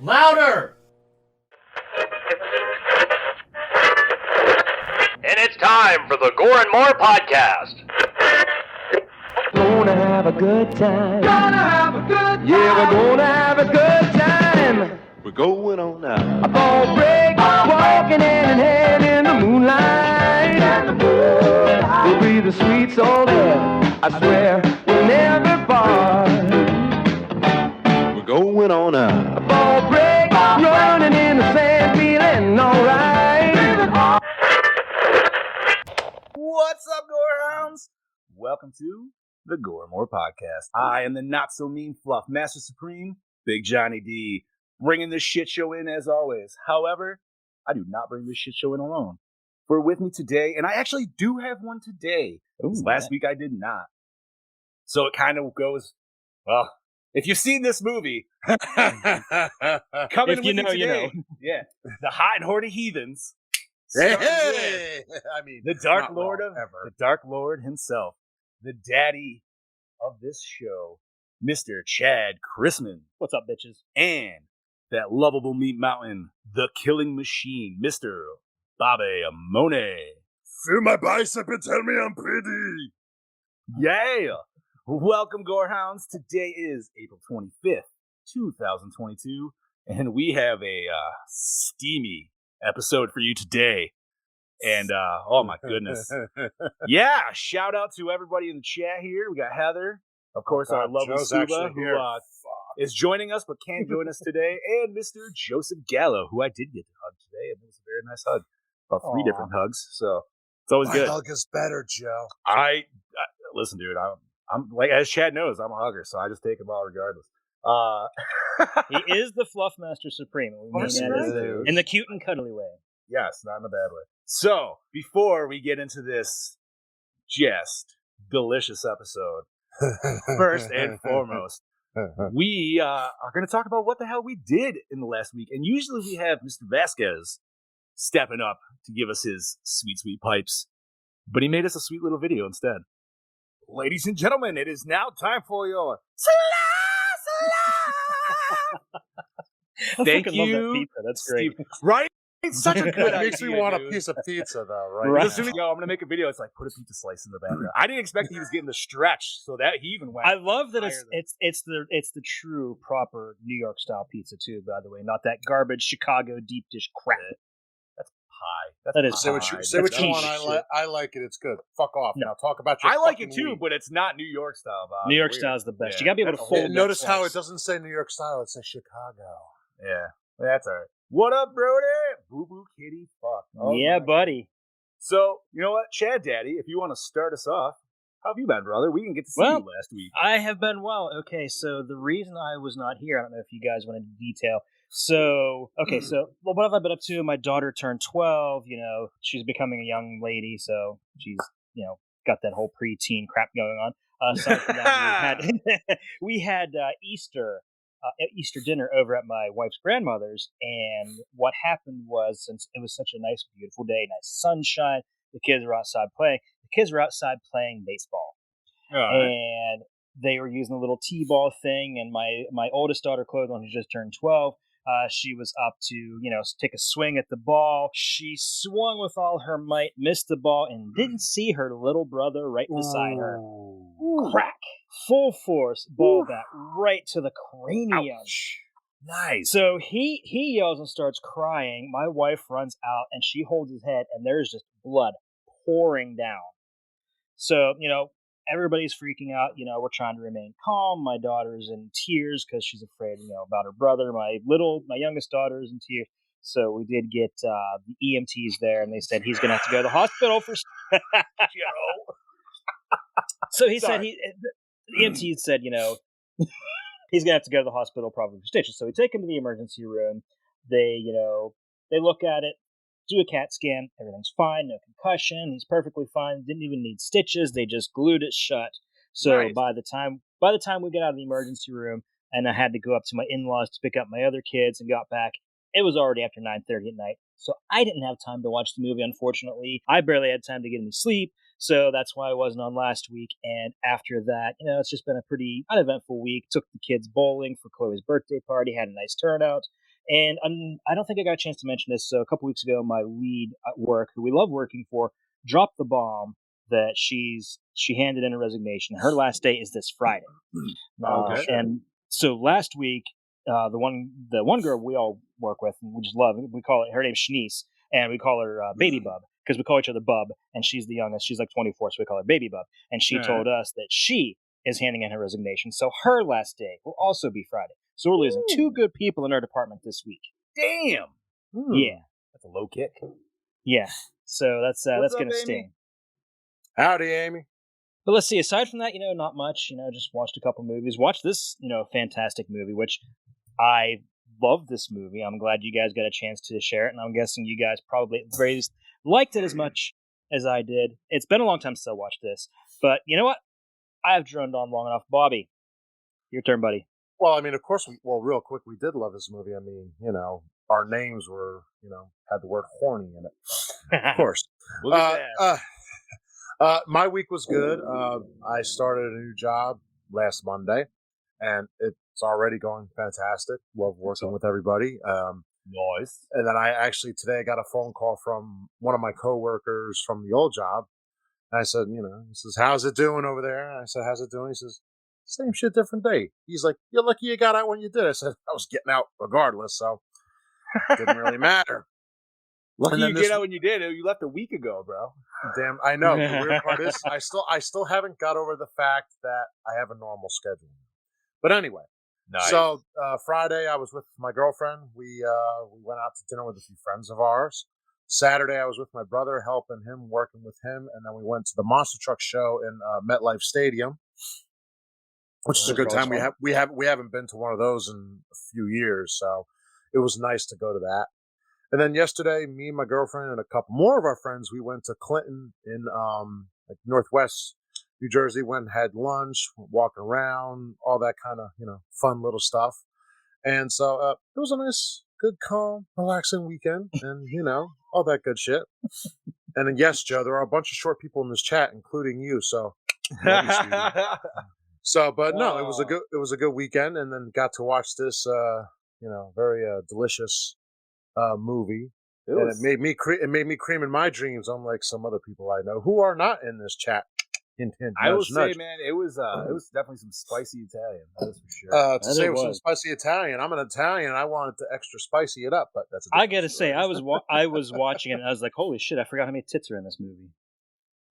Louder! And it's time for the Gore N More podcast. Gonna have a good time. Gonna have a good time! Yeah, we're gonna have a good time. We're going on now. A ball break, walking hand in hand in the moonlight. We'll be the sweet soul there. I swear we'll never part. We're going on now. A ball break, running in the sand, feeling alright. What's up, Gorehounds? Welcome to the Gore N More podcast. I am the not-so-mean fluff master supreme, Big Johnny D, bringing this shit show in as always. However, I do not bring this shit show in alone. For with me today, and I actually do have one today. Last week I did not. So it kind of goes, well, if you've seen this movie, coming If you with know, me you today, know. yeah, the hot and horny heathens. Hey! I mean, The Dark not Lord wrong, of ever. the Dark Lord himself, the daddy of this show, Mr. Chad Chrisman, What's up, bitches? and that lovable meat mountain, the killing machine, Mr. Bobby Amone. Feel my bicep and tell me I'm pretty. Yeah! Welcome, Gorehounds. Today is April 25th, 2022, and we have a steamy episode for you today. And, oh my goodness. Yeah, shout out to everybody in the chat here. We got Heather, of course, our lovely Joe's Suba, actually who here. is joining us but can't join us today, and Mr. Joseph Gallo, who I did get to hug today, and it was a very nice hug. About three Aw. different hugs, so it's always My good. hug is better, Joe. I listen, dude. I'm like, as Chad knows, I'm a hugger, so I just take them all regardless. He is the Fluff Master Supreme. We mean That's that right, as dude. in the cute and cuddly way. Yes, not in a bad way. So before we get into this just delicious episode, first and foremost, we are going to talk about what the hell we did in the last week. And usually we have Mr. Vasquez stepping up to give us his sweet, sweet pipes. But he made us a sweet little video instead. Ladies and gentlemen, it is now time for your I Thank fucking love that you, pizza. That's great. Steve. Right? It's such a good It makes me idea, want dude. a piece of pizza, though, right? Right. As soon as I'm gonna make a video, it's like put a pizza slice in the background. I didn't expect he was getting the stretch, so that he even went. I love that higher than- it's the true proper New York style pizza too. By the way, not that garbage Chicago deep dish crap. pie. That's That is pie. Say what you, Fine. say That's what you want. cheap. I like it. It's good. Fuck off. No. Now talk about your I like it fucking too, weed. but it's not New York style. Bob. New York Weird. style is the best. Yeah, You gotta be able to that's fold. a that Notice how it slice. doesn't say New York style. It says Chicago. Yeah, that's all right. What up, Brody? Boo boo kitty. Fuck. Oh, Yeah, my buddy. So you know what, Chad Daddy, if you want to start us off, how have you been, brother? We didn't get to see Well, you last week. I have been well. Okay, so the reason I was not here, I don't know if you guys went into detail. So, okay, so what have I been up to? My daughter turned 12. You know, she's becoming a young lady, so she's, you know, got that whole preteen crap going on. Aside from that, we had Easter dinner over at my wife's grandmother's, and what happened was, since it was such a nice, beautiful day, nice sunshine, the kids were outside playing. The kids were outside playing baseball. All right. And they were using a little t-ball thing, and my oldest daughter Chloe, the one who just turned 12, she was up to, you know, take a swing at the ball. She swung with all her might, missed the ball, and didn't see her little brother right beside her. Crack, full force, ball back right to the cranium. Nice. So he yells and starts crying. My wife runs out and she holds his head, and there's just blood pouring down. So, you know, everybody's freaking out. You know, we're trying to remain calm. My daughter's in tears because she's afraid, you know, about her brother. My youngest daughter's in tears. So we did get the EMTs there, and they said he's going to have to go to the hospital for. So he said the EMT said, you know, he's going to have to go to the hospital probably for stitches. So we take him to the emergency room. They, you know, they look at it, do a CAT scan. Everything's fine. No concussion. He's perfectly fine. Didn't even need stitches. They just glued it shut. So Nice. by the time we get out of the emergency room, and I had to go up to my in-laws to pick up my other kids and got back, it was already after 9:30 at night. So I didn't have time to watch the movie, unfortunately. I barely had time to get any sleep. So that's why I wasn't on last week. And after that, you know, it's just been a pretty uneventful week. Took the kids bowling for Chloe's birthday party, had a nice turnout. And I don't think I got a chance to mention this. So a couple weeks ago, my lead at work, who we love working for, dropped the bomb that she handed in a resignation. Her last day is this Friday. Okay. And so last week, the one girl we all work with, and we just love, we call it, her name's Shanice, and we call her Baby Bub, because we call each other Bub, and she's the youngest. She's like 24, so we call her Baby Bub. And she told us that she is handing in her resignation, so her last day will also be Friday. So we're losing two good people in our department this week. Damn. Yeah, That's a low kick. yeah. So that's What's gonna up, Amy? sting. Howdy, Amy. But let's see. Aside from that, not much. Just watched a couple movies. Watched this, fantastic movie, which I love. This movie. I'm glad you guys got a chance to share it, and I'm guessing you guys probably at the very least liked it as much as I did. It's been a long time since I watched this, but you know what? I've droned on long enough. Bobby, your turn, buddy. Well, I mean, of course, real quick, we did love this movie. I mean, our names were, had the word horny in it. Of course. Look at that. My week was good. I started a new job last Monday, and it's already going fantastic. Love working with everybody. Nice. And then today I got a phone call from one of my coworkers from the old job. And I said, he says, how's it doing over there? And I said, how's it doing? He says, same shit, different day. He's like, you're lucky you got out when you did. I said, I was getting out regardless, so it didn't really matter. Lucky And then you this- get out when you did. You left a week ago, bro. Damn, I know. The weird part is I still haven't got over the fact that I have a normal schedule. But anyway, Nice. so Friday I was with my girlfriend. We went out to dinner with a few friends of ours. Saturday I was with my brother, helping him, working with him, and then we went to the Monster Truck show in MetLife Stadium, which is a good time. We haven't been to one of those in a few years, so it was nice to go to that. And then yesterday, me, my girlfriend, and a couple more of our friends, we went to Clinton in Northwest New Jersey. Went and had lunch, walking around, all that kind of fun little stuff. And so it was a nice, good, calm, relaxing weekend, and all that good shit. And then yes, Joe, there are a bunch of short people in this chat, including you. So love you, sweetie. So, but no, it was a good weekend, and then got to watch this very delicious movie. And it made me cream in my dreams, unlike some other people I know who are not in this chat. Hint, hint, I will nudge, nudge. say, man, it was definitely some spicy Italian. That is for sure. To say it was some spicy Italian, I'm an Italian. I wanted to extra spicy it up, but that's. I gotta say, I was watching it, and I was like, holy shit! I forgot how many tits are in this movie.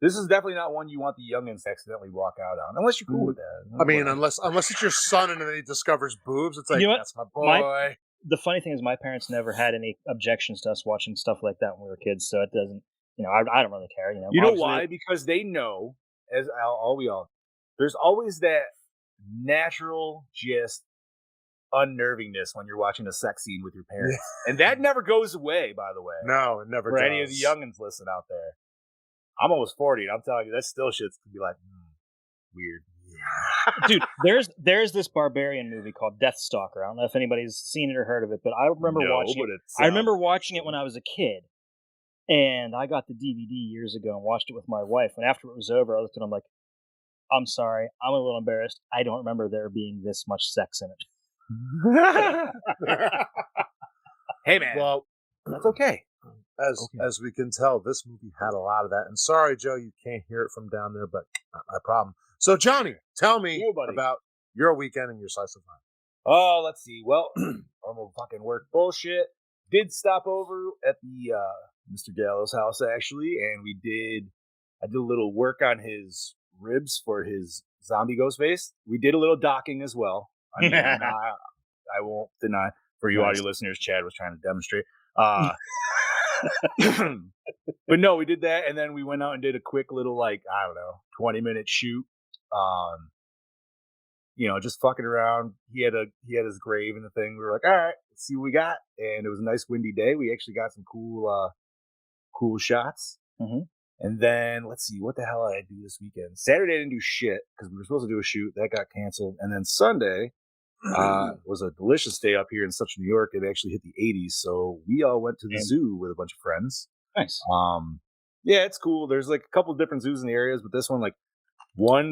This is definitely not one you want the youngins to accidentally walk out on, unless you're cool with that. I mean, unless it's your son and then he discovers boobs, it's like, that's my boy. The funny thing is, my parents never had any objections to us watching stuff like that when we were kids, so it doesn't. I don't really care. You know why? Because they know, as we all, there's always that natural just unnervingness when you're watching a sex scene with your parents, and that never goes away. By the way, no, it never. For does. any of the youngins listen out there, I'm almost 40, and I'm telling you, that still shit's gonna be like weird. Dude, there's this barbarian movie called Death Stalker. I don't know if anybody's seen it or heard of it, but I remember watching it. I remember watching it when I was a kid, and I got the DVD years ago and watched it with my wife. And after it was over, I looked at him like, "I'm sorry, I'm a little embarrassed. I don't remember there being this much sex in it." Hey man, well, that's okay. As we can tell, this movie had a lot of that. And sorry, Joe, you can't hear it from down there, but not my problem. So, Johnny, tell me about your weekend and your slice of life. Oh, let's see. Well, normal fucking work bullshit. Did stop over at the Mr. Gallo's house actually, and I did a little work on his ribs for his zombie ghost face. We did a little docking as well. I mean, I won't deny. For you audio listeners, Chad was trying to demonstrate. But no, we did that, and then we went out and did a quick little 20-minute shoot. Just fucking around. He had his grave and the thing. We were like, all right, let's see what we got. And it was a nice windy day. We actually got some cool shots. Mm-hmm. And then let's see, what the hell did I do this weekend? Saturday I didn't do shit because we were supposed to do a shoot that got canceled. And then Sunday was a delicious day up here in Central New York. It actually hit the 80s, so we all went to the zoo with a bunch of friends. Nice. Yeah, it's cool. There's like a couple of different zoos in the areas, but this one,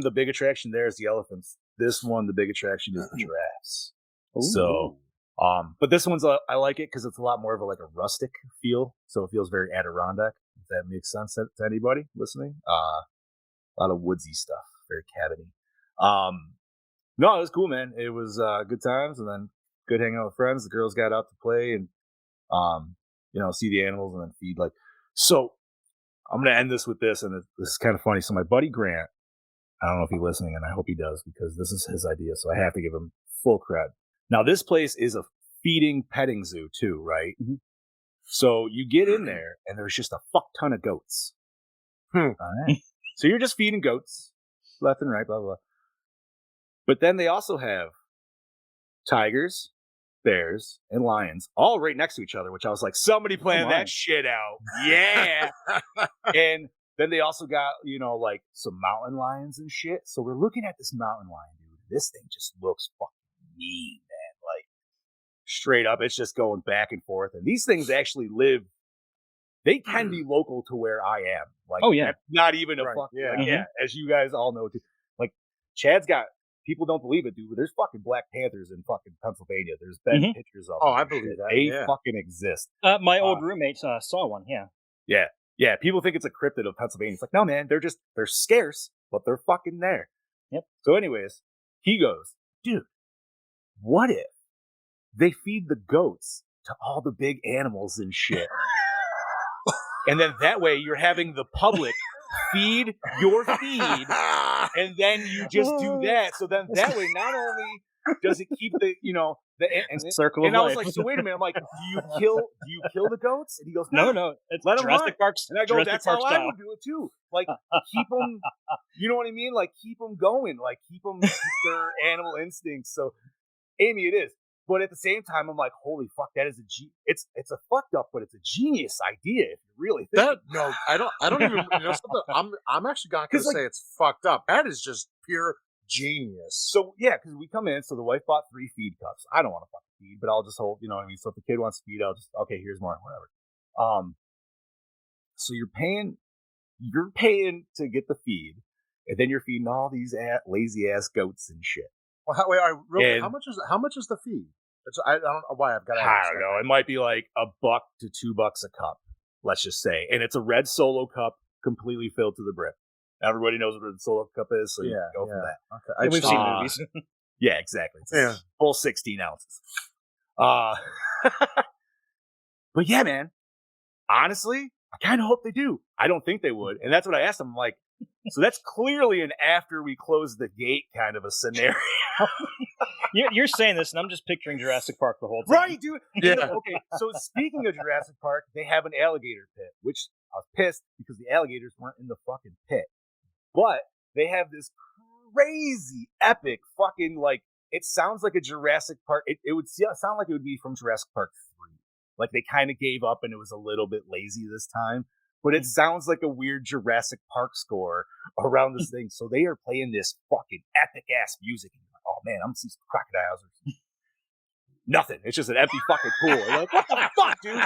the big attraction there is the elephants. This one, the big attraction is the giraffes. Ooh. So But this one's I like it because it's a lot more of a rustic feel, so it feels very Adirondack. If that makes sense to anybody listening, a lot of woodsy stuff, very cabiny. No, it was cool, man. It was good times, and then good hanging out with friends. The girls got out to play and see the animals and then feed. So I'm gonna end this with this, and this is kind of funny. So my buddy Grant, I don't know if he's listening, and I hope he does because this is his idea, so I have to give him full credit. Now, this place is a feeding petting zoo too, right? Mm-hmm. So you get in there, and there's just a fuck ton of goats. All right. So you're just feeding goats left and right, blah, blah, blah. But then they also have tigers, bears, and lions all right next to each other, which I was like, somebody planned that shit out. Yeah. And then they also got, some mountain lions and shit. So we're looking at this mountain lion, dude. This thing just looks fucking mean, man. Straight up, it's just going back and forth. And these things actually live. They can be local to where I am. Oh, yeah. Not even a fucking, as you guys all know, too. Chad's got, people don't believe it, dude, but there's fucking Black Panthers in fucking Pennsylvania. There's been pictures of them. Oh, I believe that. They fucking exist. My old roommate saw one, Yeah. Yeah, people think it's a cryptid of Pennsylvania. It's like, no, man, they're scarce, but they're fucking there. Yep. So anyways, he goes, dude, what if they feed the goats to all the big animals and shit? And then that way you're having the public feed your feed, and then you just do that. So then that way, not only does it keep the circle of life. And I was life. like, so wait a minute. I'm like, do you kill the goats? And he goes, no, it's let them Jurassic Park. And I go, Jurassic that's Park how style. I would do it too. Keep them, you know what I mean? Keep them going. Keep their animal instincts. So, Amy, it is. But at the same time, I'm like, holy fuck, that is it's a fucked up, but it's a genius idea if you really think that. No, I don't even. Something. I'm actually going to say it's fucked up. That is just pure genius. So yeah, because we come in. So the wife bought 3 feed cups. I don't want to fucking feed, but I'll just hold. You know what I mean? So if the kid wants to feed, I'll just here's more, whatever. So you're paying to get the feed, and then you're feeding all these lazy ass goats and shit. Well, how much is the feed? I don't know why I've got to I don't know. It might be $1 to $2 a cup, let's just say. And it's a red Solo cup completely filled to the brim. Everybody knows what a red Solo cup is, so you can go from that. Okay. We've seen movies. Yeah, exactly. It's full 16 ounces. But yeah, man. Honestly, I kind of hope they do. I don't think they would. And that's what I asked them. I'm like, so that's clearly an after we close the gate kind of a scenario. You're saying this, and I'm just picturing Jurassic Park the whole time. Right, dude. Yeah. Okay, so speaking of Jurassic Park, they have an alligator pit, which I was pissed because the alligators weren't in the fucking pit. But they have this crazy, epic fucking, it sounds like a Jurassic Park. It would sound like it would be from Jurassic Park 3. They kind of gave up and it was a little bit lazy this time. But it sounds like a weird Jurassic Park score around this thing. So they are playing this fucking epic ass music. And you're like, oh man, I'm seeing some crocodiles. Nothing. It's just an empty fucking pool. You're like, what the fuck, dude?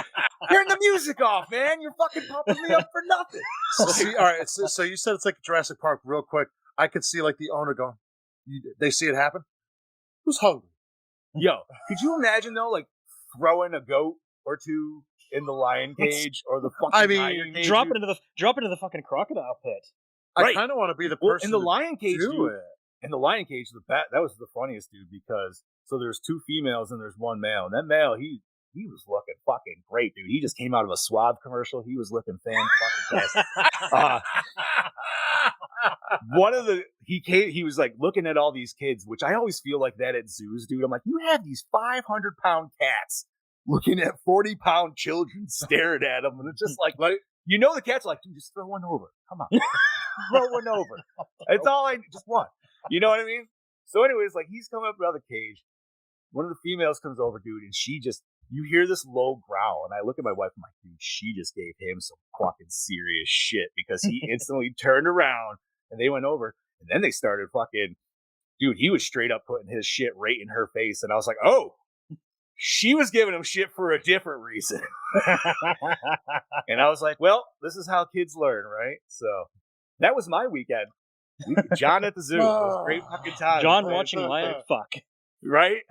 Turn the music off, man. You're fucking pumping me up for nothing. So see, all right. So you said it's like Jurassic Park real quick. I could see the owner going, they see it happen? Who's hungry? Yo, could you imagine though, throwing a goat or two in the lion cage or the fucking tiger cage? Drop it into the fucking crocodile pit. I kind of want to be the person in the lion cage, do dude, it. In the lion cage, that was the funniest, dude, because so there's 2 females and there's 1 male. And that male, he was looking fucking great, dude. He just came out of a Suave commercial. He was looking fan-fucking-tastic. He was looking at all these kids, which I always feel like that at zoos, dude. I'm like, you have these 500-pound cats looking at 40-pound children staring at them, and it's just the cat's like, dude, just throw one over. Come on, throw one over. It's all I just want. You know what I mean? So, anyways, he's coming up out of the cage. One of the females comes over, dude, and you hear this low growl, and I look at my wife, I'm like, dude, she just gave him some fucking serious shit because he instantly turned around and they went over, and then they started fucking, dude, he was straight up putting his shit right in her face, and I was like, oh, she was giving him shit for a different reason. And I was like, well, this is how kids learn, right? So that was my weekend. John at the zoo. It was a great fucking time. John watching lion fuck. Right?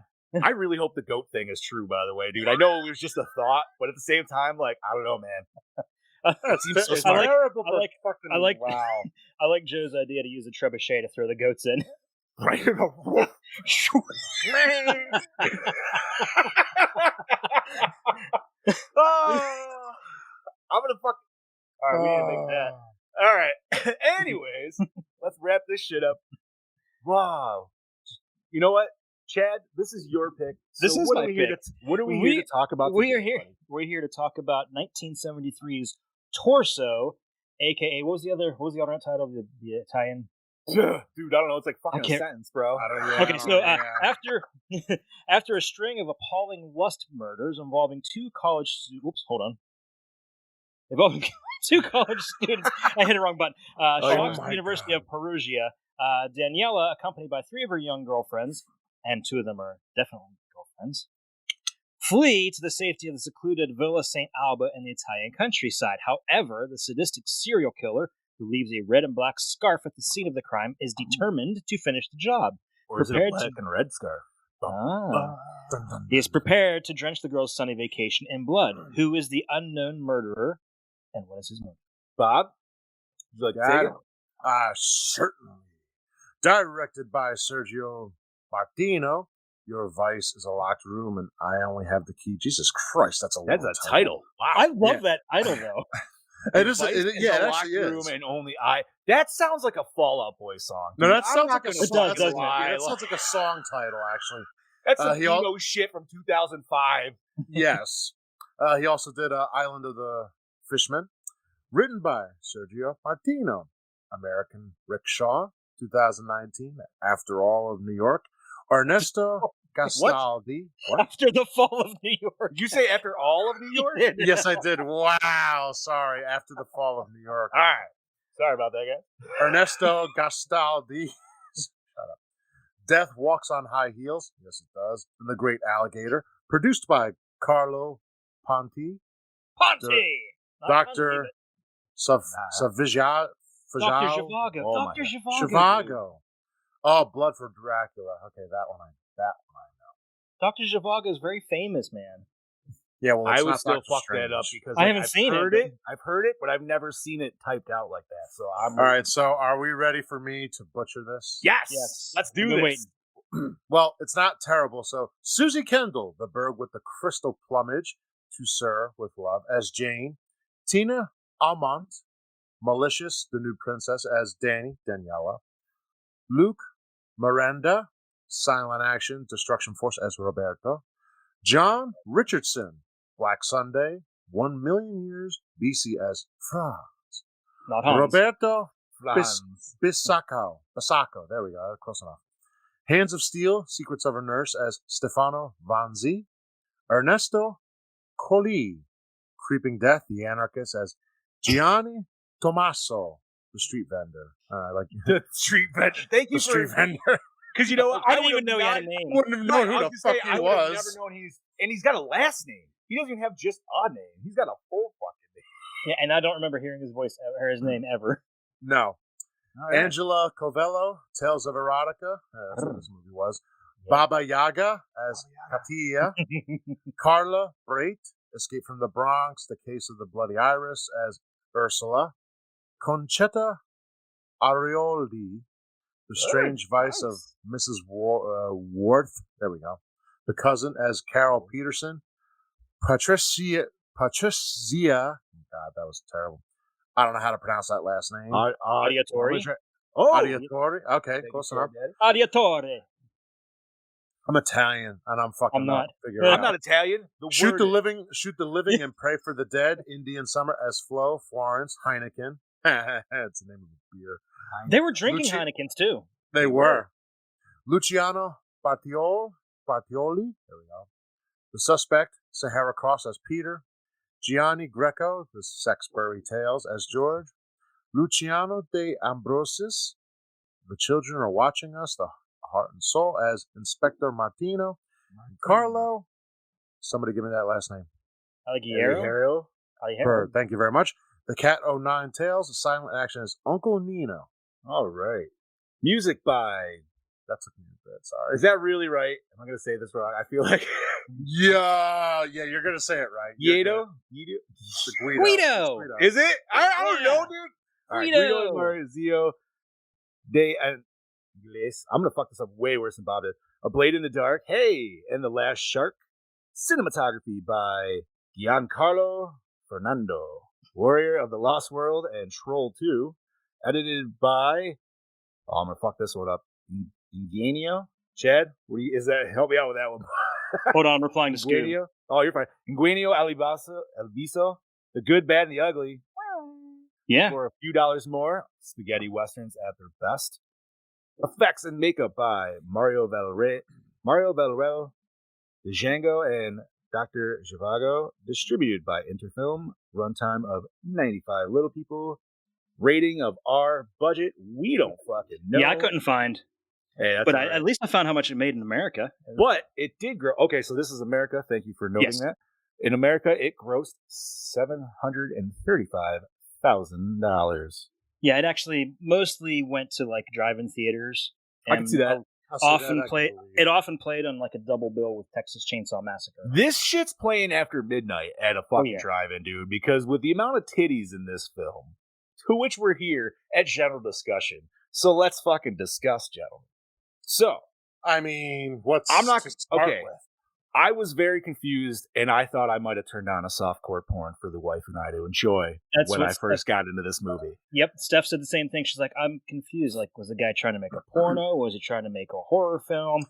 I really hope the goat thing is true, by the way, dude. I know it was just a thought, but at the same time, like, I don't know, man. That seems so smart. Terrible, I like- but fucking I like- wow. I like Joe's idea to use a trebuchet to throw the goats in. Right? Oh, I'm gonna fuck. All right, we need to make that. All right. Anyways, let's wrap this shit up. Wow. You know what, Chad? This is your pick. This is what my are we here pick. What are we We- here to talk about? We today, are here. buddy? We're here to talk about 1973's Torso, aka what was the alternate title? The Italian. Dude, I don't know. It's like I fucking a can't- sentence, bro. Okay, so after a string of appalling lust murders involving involving two college students, I hit the wrong button. She Oh walks to my the University God. of Perugia. Daniela, accompanied by 3 of her young girlfriends, and 2 of them are definitely girlfriends, flee to the safety of the secluded Villa St. Alba in the Italian countryside. However, the sadistic serial killer, who leaves a red and black scarf at the scene of the crime, is determined to finish the job. Or is it a Prepared black to- and red scarf? He is prepared to drench the girl's sunny vacation in blood. Who is the unknown murderer, and what is his motive? Bob? Would you like to take it? Certainly. Directed by Sergio Martino. Your vice is a locked room, and I only have the key. Jesus Christ, that's a That's long a title. Wow. I love that title, though. It is. Vice is Yeah, a it locked actually room is. and only I. That sounds like a Fall Out Boy song. No, dude. that I'm sounds not like a gonna song. does, fucking doesn't it? lie. That sounds like a song title, actually. That's some he al- emo shit from 2005. Yes. He also did Island of the Fishmen, written by Sergio Martino. American Rickshaw, 2019. After All of New York. Ernesto Gastaldi. What? After the fall of New York. Did you say after all of New York? Yes, I did. Wow. Sorry. After the Fall of New York. All right. Sorry about that, guy. Ernesto Gastaldi. Shut up. Death Walks on High Heels. Yes, it does. And The Great Alligator. Produced by Carlo Ponti. Ponte! Not Dr. Ponte, Savija. but Dr. Zhivago. Oh my Dr. God. Zhivago. Shivago. Oh, Blood for Dracula. Okay, that one I know. Dr. Zhivago is very famous, man. Yeah, well, I it's would not still Dr. fuck that up Strange. because I haven't I've seen it, heard but- I've heard it, but I've never seen it typed out like that. So I'm All right, so are we ready for me to butcher this? Yes. Yes. Let's do I've been this. Well, it's not terrible. So, Susie Kendall, the bird with the crystal plumage, to Sir with love, as Jane. Tina Almont, Malicious, the new princess, as Daniela. Luke Miranda, Silent Action, Destruction Force, as Roberto. John Richardson, Black Sunday, 1 million years BC, as Franz. Not Hans. Roberto Franz. Bisacco, there we go, close enough. Hands of Steel, Secrets of a Nurse, as Stefano Vanzi. Ernesto Colli, Creeping Death, the Anarchist, as Gianni Tommaso, the street vendor. I like The street vendor. Thank you the for street vendor. because you know what? I didn't would even know he had a not- name. Wouldn't have Right, known I who was the gonna fuck say, I he would have was. never known he's got a last name. He doesn't even have just a name. He's got a full fucking name. Yeah, and I don't remember hearing his voice or his name ever. No. Angela Covello, Tales of Erotica. That's what this movie was. Baba Yaga as Katia. Carla Brait, Escape from the Bronx, The Case of the Bloody Iris, as Ursula. Conchetta Arioldi, The Strange Vice of Mrs. Worth. There we go. The Cousin, as Carol Peterson. Patricia. God, that was terrible. I don't know how to pronounce that last name. Audiatori. Oh, Adiatori. Okay, thank you, close Chad, enough. Daddy. Audiatore. I'm Italian, and I'm fucking I'm not. figuring it I'm out. not Italian. The Shoot word the is- living, shoot the living, and pray for the dead. Indian Summer as Flo Florence Heineken. It's the name of the beer. They were drinking Luci- Heinekens too. They were Luciano Bartioli. There we go. The Suspect, Sahara Cross as Peter. Gianni Greco, The Sexbury Tales as George. Luciano de Ambrosis, The Children Are Watching Us, The Heart and Soul as Inspector Martino. And Carlo, somebody give me that last name. Alighiero. Bird, thank you very much. The Cat O' Nine Tails, The Silent Action as Uncle Nino. All right. Music by That took me a bit. Sorry. Is that really right? Am I going to say this wrong? I feel like Yeah, you're gonna say it right. Yedo? The Guido. Guido! It's Guido. Is it? I don't Yeah. know, dude. All right, Guido. Guido Marzio de Angeles. I'm going to fuck this up way worse than Bob did. A Blade in the Dark. Hey, and The Last Shark. Cinematography by Giancarlo Fernando. Warrior of the Lost World and Troll 2. Edited by... Oh, I'm going to fuck this one up. Ingenio? Chad? Is that? Help me out with that one. Hold on, I'm replying to Scoob. Ingenio? Oh, you're fine. Ingenio Alviso. The Good, Bad, and the Ugly. Yeah. For a few dollars more. Spaghetti westerns at their best. Effects and makeup by Mario Valero, Django, and Dr. Zhivago. Distributed by Interfilm. Runtime of 95 little people. Rating of R. Budget. We don't fucking know. Yeah, I couldn't find. Hey, that's But all right. at least I found how much it made in America. But it did grow. Okay, so this is America. Thank you for noting Yes. that. In America, it grossed $735,000. Yeah, it actually mostly went to like drive-in theaters. I can see that. I'll say Often that, I can played. believe. It often played on like a double bill with Texas Chainsaw Massacre. This shit's playing after midnight at a fucking yeah. drive-in, dude. Because with the amount of titties in this film, to which we're here at general discussion. So let's fucking discuss, gentlemen. So I mean, what's I'm not to start okay. with? I was very confused, and I thought I might have turned on a softcore porn for the wife and I to enjoy That's when I what's- first got into this movie. Yep, Steph said the same thing. She's like, I'm confused. Like, was the guy trying to make a porno? Was he trying to make a horror film?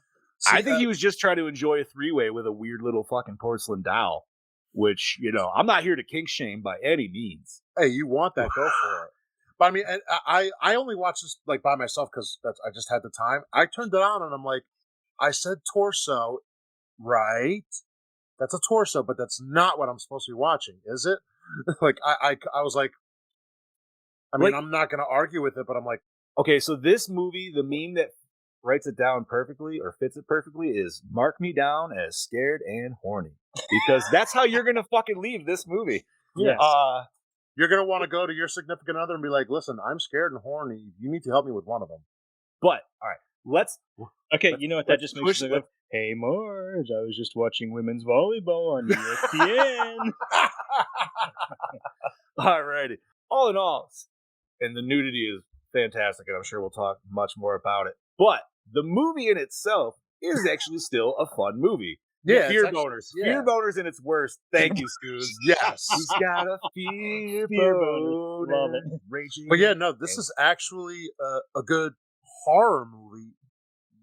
I think he was just trying to enjoy a three-way with a weird little fucking porcelain doll, which, I'm not here to kink shame by any means. Hey, you want that? Go for it. But I mean, I only watched this like by myself because I just had the time. I turned it on and I'm like, I said torso, right? That's a torso, but that's not what I'm supposed to be watching, is it? Like I was like, I mean, I'm not going to argue with it, but I'm like, Okay, so this movie, the meme that writes it down perfectly or fits it perfectly is mark me down as scared and horny. Because that's how you're going to fucking leave this movie. Yes. you're going to want to go to your significant other and be like, listen, I'm scared and horny. You need to help me with one of them. But, all right, let's... Okay, you know what that let's just makes push me go, hey, Marge, I was just watching women's volleyball on ESPN. Alrighty. All in all, and the nudity is fantastic, and I'm sure we'll talk much more about it. But the movie in itself is actually still a fun movie. Yeah, Fear it's actually- boners. yeah. Fear boners in its worst. Thank you, Scoos. Yes. He's got a fear boner. boner. Love it. Raging. But yeah, no, this is actually a good horror movie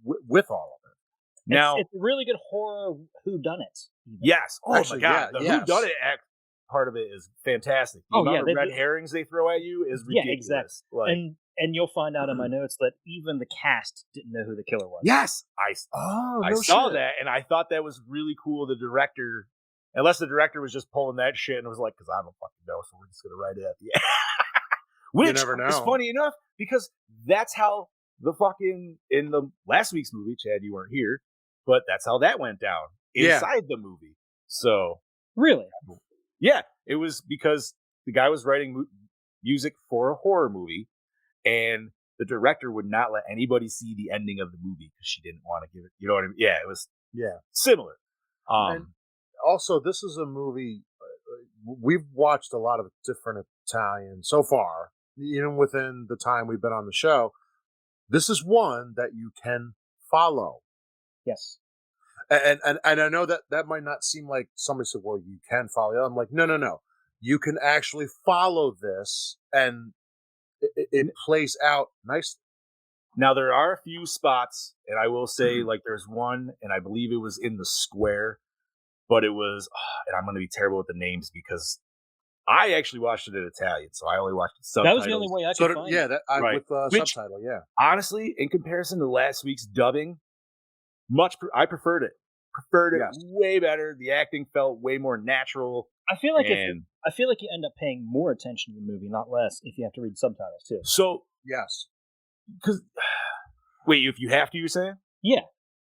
with all of it. Now, it's a really good horror whodunit. yes. Oh Actually, my god, yeah, the yes. whodunit act part of it is fantastic. The Oh, amount yeah, of they- red herrings they throw at you is Yeah, ridiculous. exactly. Like, And you'll find out in my notes that even the cast didn't know who the killer was. yes, I saw shit. that, and I thought that was really cool. The director, unless the director was just pulling that shit and was like, "Because I don't fucking know, so we're just gonna write it at the end." Which never is know. funny enough because that's how the fucking in the last week's movie, Chad, you weren't here, but that's how that went down Yeah. inside the movie. So Really? yeah, it was because the guy was writing music for a horror movie, and the director would not let anybody see the ending of the movie because she didn't want to give it. You know what I mean? Yeah, it was Yeah. similar. And also, this is a movie we've watched a lot of different Italian so far, even within the time we've been on the show. This is one that you can follow. Yes. And I know that might not seem like somebody said, well, you can follow it. I'm like, no. You can actually follow this, and it plays out nicely. Now there are a few spots, and I will say, like, there's one, and I believe it was in the square, but it was, and I'm going to be terrible with the names because I actually watched it in Italian, so I only watched the That subtitles. was the only way I So could find it. Right. with Which- subtitle, yeah. Honestly, in comparison to last week's dubbing, I preferred it. Yes. Way better. The acting felt way more natural. I feel like and I feel like you end up paying more attention to the movie, not less, if you have to read subtitles too. so, Yes. because wait, if you have to, you're saying? Yeah.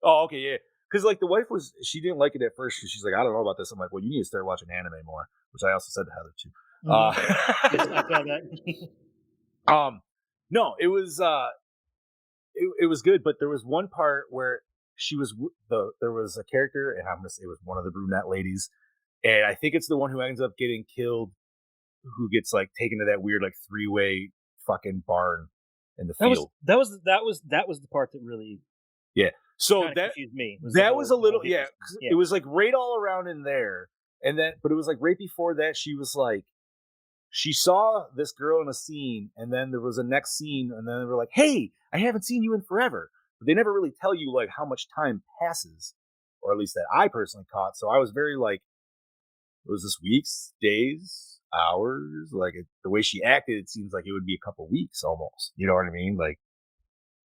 Oh, okay, yeah. Because like the wife she didn't like it at first. She's like, I don't know about this. I'm like, well, you need to start watching anime more, which I also said to Heather too. I saw that. No, it was it was good, but there was one part where there was a character, and I'm gonna say it was one of the brunette ladies, and I think it's the one who ends up getting killed, who gets like taken to that weird like 3-way fucking barn in the field. That was the part that really So kinda that confused me. that was a little yeah. It was like right all around in there, and then but it was like right before that she was like. She saw this girl in a scene, and then there was a next scene, and then they were like, "Hey, I haven't seen you in forever." But they never really tell you like how much time passes, or at least that I personally caught. So I was very like, was this weeks, days, hours? Like the way she acted, it seems like it would be a couple weeks almost. You know what I mean? Like,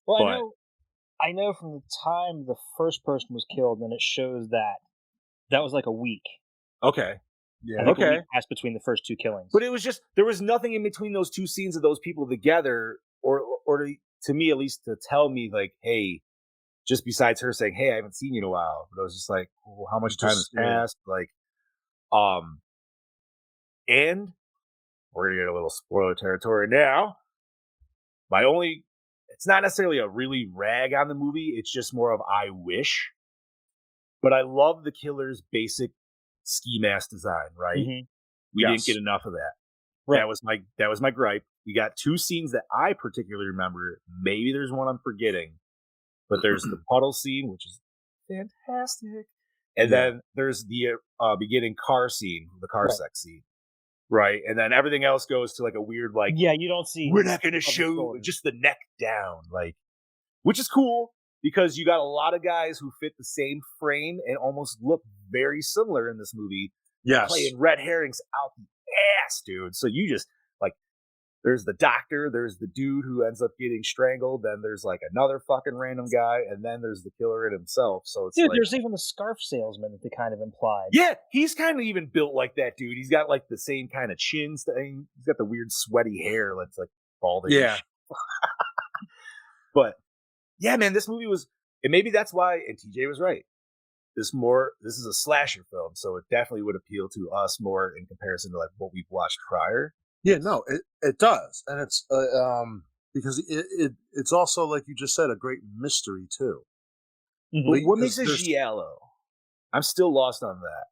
Well, but- I know from the time the first person was killed, and it shows that was like a week. okay. I think a Okay. week passed between the first two killings. But it was just there was nothing in between those two scenes of those people together, or to me at least to tell me like, hey, just besides her saying, hey, I haven't seen you in a while. But I was just like, well, how much time has passed? Like, and we're gonna get a little spoiler territory now. It's not necessarily a really rag on the movie. It's just more of I wish. But I love the killer's basic ski mask design, right? Mhm. We Yes. didn't get enough of that. Right. That was my gripe. We got two scenes that I particularly remember. Maybe there's one I'm forgetting, but there's the puddle scene, which is fantastic, and then there's the beginning car scene, the car sex scene, right? And then everything else goes to like a weird like, Yeah, you don't see. we're not going to public show shoulder. just the neck down, like, which is cool because you got a lot of guys who fit the same frame and almost look very similar in this movie. Yes. Playing red herrings out the ass, dude. So you just like, there's the doctor, there's the dude who ends up getting strangled, then there's like another fucking random guy, and then there's the killer in himself. So it's Dude, like, there's even the scarf salesman that they kind of implied. yeah, he's kind of even built like that, dude. He's got like the same kind of chin thing. He's got the weird sweaty hair that's like balding. Yeah. But yeah, man, this movie was, and maybe that's why, and TJ was right. This is a slasher film, so it definitely would appeal to us more in comparison to like what we've watched prior. Yeah, no, it does, and it's because it's also like you just said, a great mystery too. Mhm. But what makes it there's- giallo? I'm still lost on that.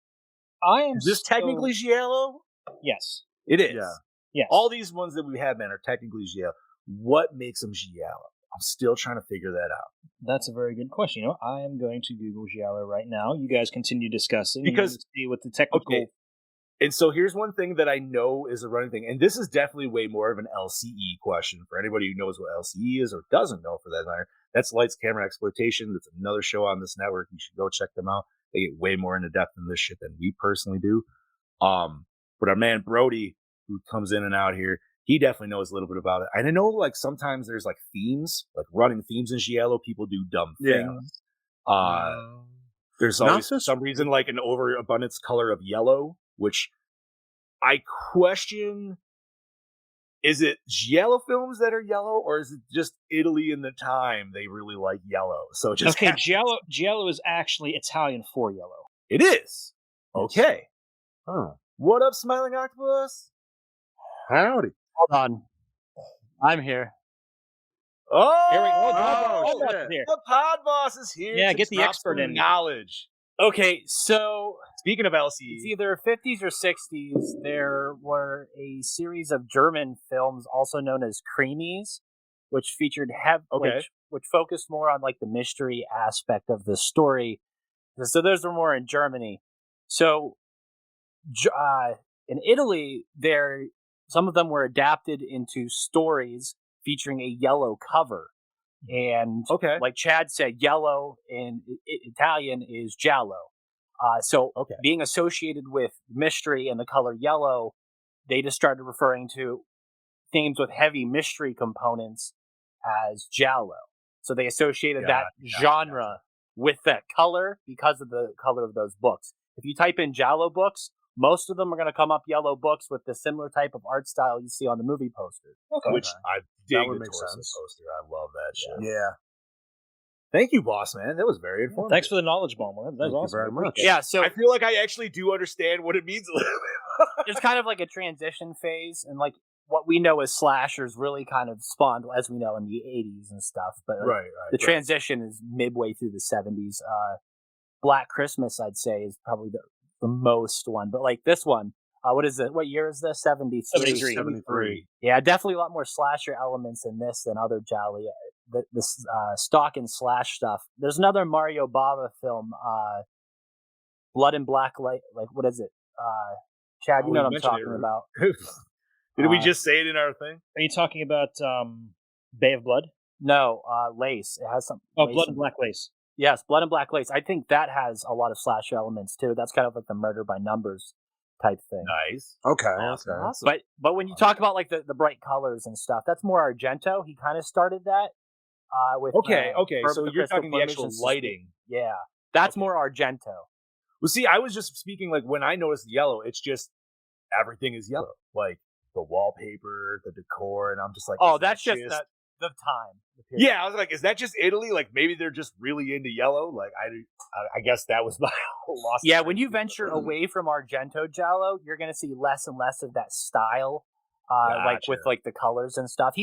I am. Is this technically giallo? Yes. It is. Yeah. Yes. All these ones that we have, man, are technically giallo. What makes them giallo? I'm still trying to figure that out. That's a very good question. You know, I am going to Google giallo right now. You guys continue discussing and Because- we'll see what the technical. Okay. And so here's one thing that I know is a running thing, and this is definitely way more of an LCE question for anybody who knows what LCE is or doesn't know for that matter. That's Lights, Camera, Exploitation. That's another show on this network. You should go check them out. They get way more into depth in this shit than we personally do. But our man Brody, who comes in and out here, he definitely knows a little bit about it. And I know like sometimes there's like themes, like running themes in giallo. People do dumb things. There's Not always for this- some reason like an overabundance color of yellow, which I question. Is it giallo films that are yellow, or is it just Italy in the time they really like yellow? So it just Okay, giallo is actually Italian for yellow. it is. Okay. Oh, What up, Smiling Octopus? howdy! Hold on. I'm here. Oh, Here we go. Oh, Pod shit. here. the pod boss is here. Yeah, to get the drop expert some in. knowledge. Okay, so Speaking of it's LCE, either 50s or 60s. There were a series of German films, also known as Creamies, which featured Okay. which focused more on like the mystery aspect of the story. So those were more in Germany. So in Italy, some of them were adapted into stories featuring a yellow cover. And okay, like Chad said, yellow in Italian is giallo. So Okay. being associated with mystery and the color yellow, they just started referring to themes with heavy mystery components as giallo. So they associated that genre with that color because of the color of those books. If you type in giallo books, most of them are going to come up yellow books with the similar type of art style you see on the movie posters. which I dig would the make torso sense. poster. I love that shit. Yeah, Thank you, boss man. That was very informative. Thanks for the knowledge bomb. That was Thank you awesome. very I appreciate much. it. Yeah, so I feel like I actually do understand what it means a little bit. it's kind of like a transition phase, and like what we know as slashers really kind of spawned, as we know, in the 80s and stuff. But the transition is midway through the 70s. Black Christmas, I'd say, is probably the most one. But like this one, what is it? What year is this? 73. Yeah, definitely a lot more slasher elements in this than other Jolly. This stalk and slash stuff. There's another Mario Bava film, Blood and Black Light. Like, what is it? Chad, you know what I'm talking about. Did we just say it in our thing? Are you talking about Bay of Blood? No, Lace. It has some. Oh, Blood and Black Lace. Yes, Blood and Black Lace. I think that has a lot of slasher elements too. That's kind of like the murder by numbers type thing. Nice. Okay. Awesome. But when you talk about like the bright colors and stuff, that's more Argento. He kind of started that. With Okay. Burp So the you're Crystal talking the Plumage actual and lighting. Yeah, that's Okay. more Argento. Well, see, I was just speaking like when I noticed the yellow, it's just everything is yellow, like the wallpaper, the decor, and I'm just like, Oh, is that's that just the time. The period. Yeah, I was like, is that just Italy? Like maybe they're just really into yellow. Like I guess that was my whole loss. Yeah, when you venture away from Argento Giallo, you're going to see less and less of that style, like with like the colors and stuff.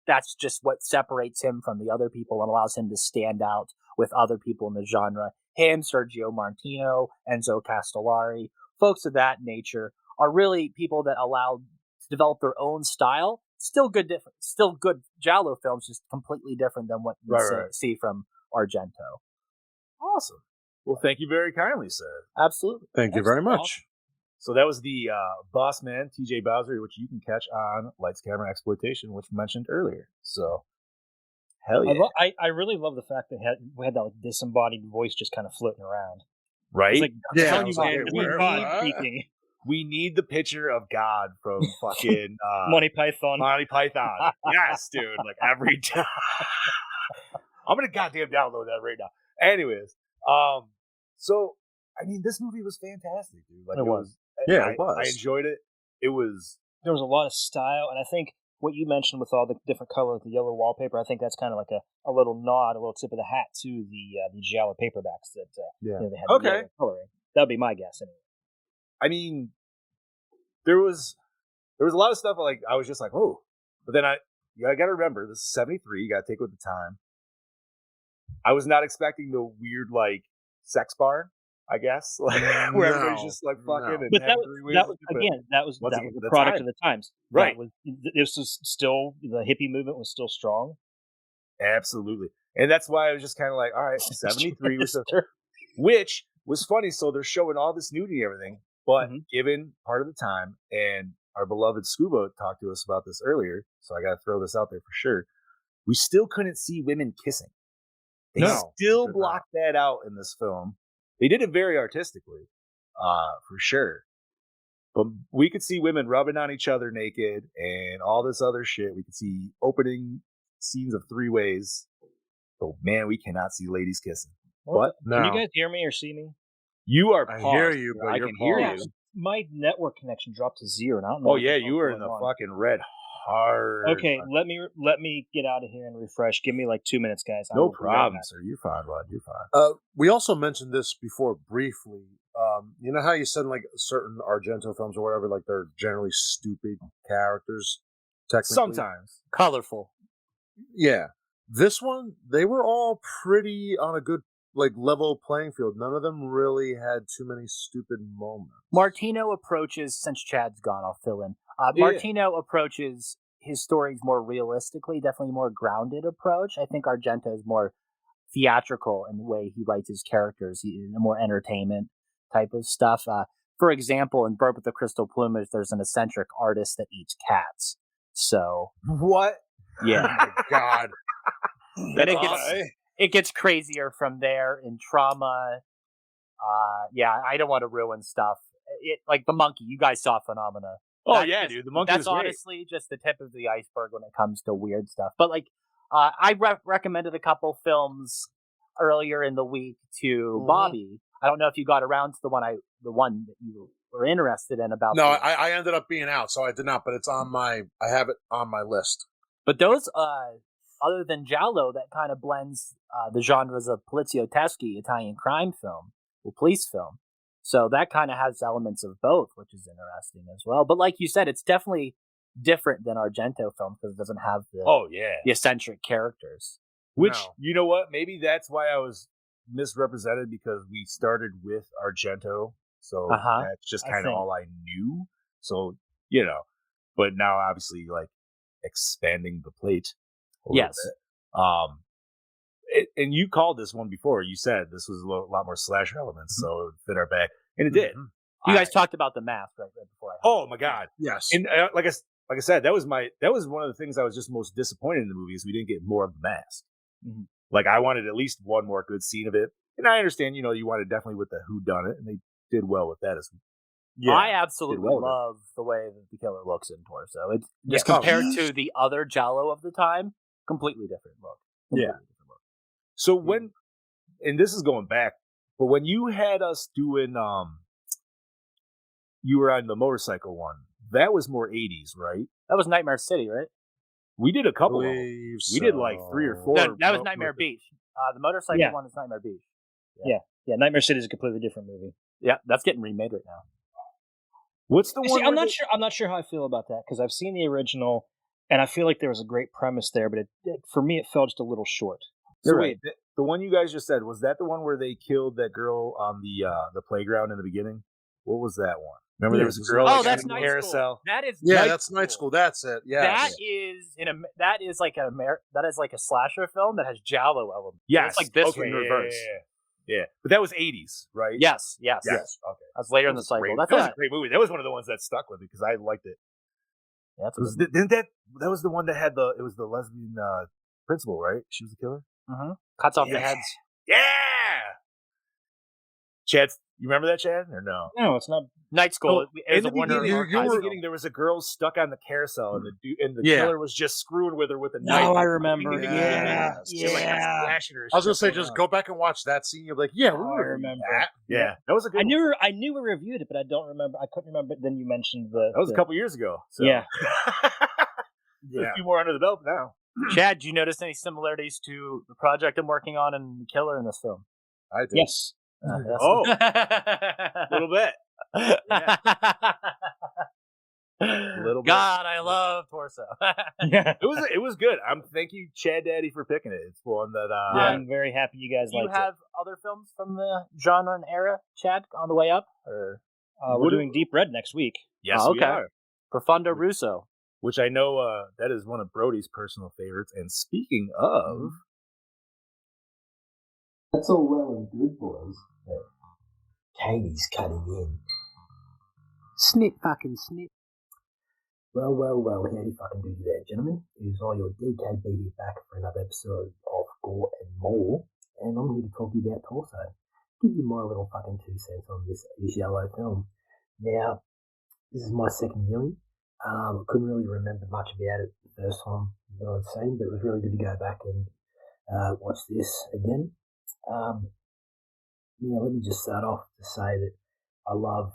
That's just what separates him from the other people and allows him to stand out with other people in the genre. Him, Sergio Martino, Enzo Castellari, folks of that nature are really people that allowed to develop their own style. Still good Giallo films, just completely different than what you see from Argento. Awesome. Well, thank you very kindly, sir. Absolutely. Thank you very much. So that was the boss man, TJ Bowser, which you can catch on Lights, Camera, Exploitation, which we mentioned earlier. So, hell yeah. I really love the fact that we had that like disembodied voice just kind of floating around. Right? It's like, Yeah, telling I was you like, we're God speaking. We need the picture of God from fucking Monty Python. Monty Python. Yes, dude. Like every time. I'm gonna goddamn download that right now. Anyways, so I mean, this movie was fantastic, dude. Like It was. Yeah, it was. I enjoyed it. It was. There was a lot of style, and I think what you mentioned with all the different colors, the yellow wallpaper, I think that's kind of like a little nod, a little tip of the hat to the Giallo paperbacks that they had the yellow coloring. That would be my guess, anyway. I mean, there was a lot of stuff like I was just like, oh, but then I got to remember this is 73. You got to take it with the time. I was not expecting the weird like sex bar, I guess, like where everybody's just like fucking. And But that was the product of the times, right? This was still the hippie movement was still strong. Absolutely, and that's why I was just kind of like, all right, 73 was which was funny. So they're showing all this nudity and everything. But given part of the time, and our beloved Scuba talked to us about this earlier, so I got to throw this out there for sure. We still couldn't see women kissing. They still blocked that out in this film. They did it very artistically, for sure. But we could see women rubbing on each other naked and all this other shit. We could see opening scenes of 3 ways. But man, we cannot see ladies kissing. What? No. Can you guys hear me or see me? You are I paused. hear you, but I you're can hear paused. you. My network connection dropped to 0, and I don't know. Oh yeah, you were in the fucking red hard. Okay, let me get out of here and refresh. Give me like 2 minutes, guys. No problem, sir. You're fine, bud. You're fine. We also mentioned this before briefly. You know how you said like certain Argento films or whatever, like they're generally stupid characters. Technically, Sometimes Colorful. Yeah. This one, they were all pretty on a good like level playing field. None of them really had too many stupid moments. Martino approaches, since Chad's gone, I'll fill in. Martino approaches his stories more realistically, definitely more grounded approach. I think Argento is more theatrical in the way he writes his characters, more entertainment type of stuff. For example, in Burp with the Crystal Plumage, there's an eccentric artist that eats cats. So what? Yeah. Oh my God. Then it gets crazier from there in Trauma. I don't want to ruin stuff. Like the monkey, you guys saw Phenomena. Oh yeah, dude, the monkey. That's honestly just the tip of the iceberg when it comes to weird stuff. But like, I recommended a couple films earlier in the week to Bobby. I don't know if you got around to the one that you were interested in about. No, I ended up being out, so I did not. But it's on I have it on my list. But those, other than Giallo, that kind of blends the genres of poliziotteschi, Italian crime film, or police film. So that kind of has elements of both, which is interesting as well. But like you said, it's definitely different than Argento films because it doesn't have the the eccentric characters. Which, you know what? Maybe that's why I was misrepresented, because we started with Argento. So that's just kind of all I knew. So, but now obviously like expanding the plate. Yes. And you called this one before. You said this was a lot more slasher elements, so it would fit our bag. And it did. You guys talked about the mask right before. Oh my God. Yes. And like I said, that was one of the things I was just most disappointed in the movie, is we didn't get more of the mask. Mm-hmm. Like, I wanted at least one more good scene of it. And I understand, you wanted definitely with the whodunit, and they did well with that as well. Yeah, I absolutely love the way that the killer looks in Torso. It's just compared to the other Giallo of the time, completely different look. Different look. So and this is going back, but when you had us doing, you were on the motorcycle one, that was more 80s, right? That was Nightmare City, right? We did a couple of them. We did like 3 or 4. No, that was Nightmare Beach. The motorcycle one is Nightmare Beach. Yeah. Nightmare City is a completely different movie. Yeah, that's getting remade right now. What's the one? See, I'm not sure how I feel about that, because I've seen the original, and I feel like there was a great premise there, but for me it fell just a little short. So wait, the one you guys just said, was that the one where they killed that girl on the playground in the beginning? What was that one? Remember there was a girl. Oh, that's Night carousel. School. That is that's Night School. That's it. Yeah, that is like a slasher film that has Giallo elements. Yes, it's like this in reverse. Yeah, but that was 80s, right? Yes. Okay, that's later in the cycle. That was a great movie. That was one of the ones that stuck with me because I liked it. Yeah, that was the one that had it was the lesbian principal, right? She was the killer. Mm-hmm. Cuts off the heads. Yeah. Chad, you remember that, Chad, or no? No, it's not. Night School. In the beginning, there was a girl stuck on the carousel, and the killer was just screwing with her with a knife. Oh, I remember. Yeah. I was gonna say, just go back and watch that scene. You're like, I remember that. Yeah, that was a good. I knew we reviewed it, but I don't remember. I couldn't remember. Then you mentioned that was a couple years ago. So. Yeah. A few more under the belt now. Chad, do you notice any similarities to the project I'm working on and the killer in this film? I did. Yes. A little bit. Yeah. A little bit. God, I love Torso. It was good. Thank you, Chad Daddy, for picking it. It's one that I'm very happy you guys liked it. Do you have other films from the genre and era, Chad, on the way up? Or we're doing Deep Red next week. Yes, we are. Profondo Russo. Which I know that is one of Brody's personal favorites. And speaking of, that's all well and good, boys, but Katie's cutting in. Snip fucking snip. Well, howdy fucking do there, gentlemen. It is all your DKB here back for another episode of Gore and More, and I'm here to talk to you about Torso. Give you my little fucking 2 cents on this Giallo film. Now, this is my second viewing. I couldn't really remember much about it the first time that I'd seen, but it was really good to go back and watch this again. Let me just start off to say that I love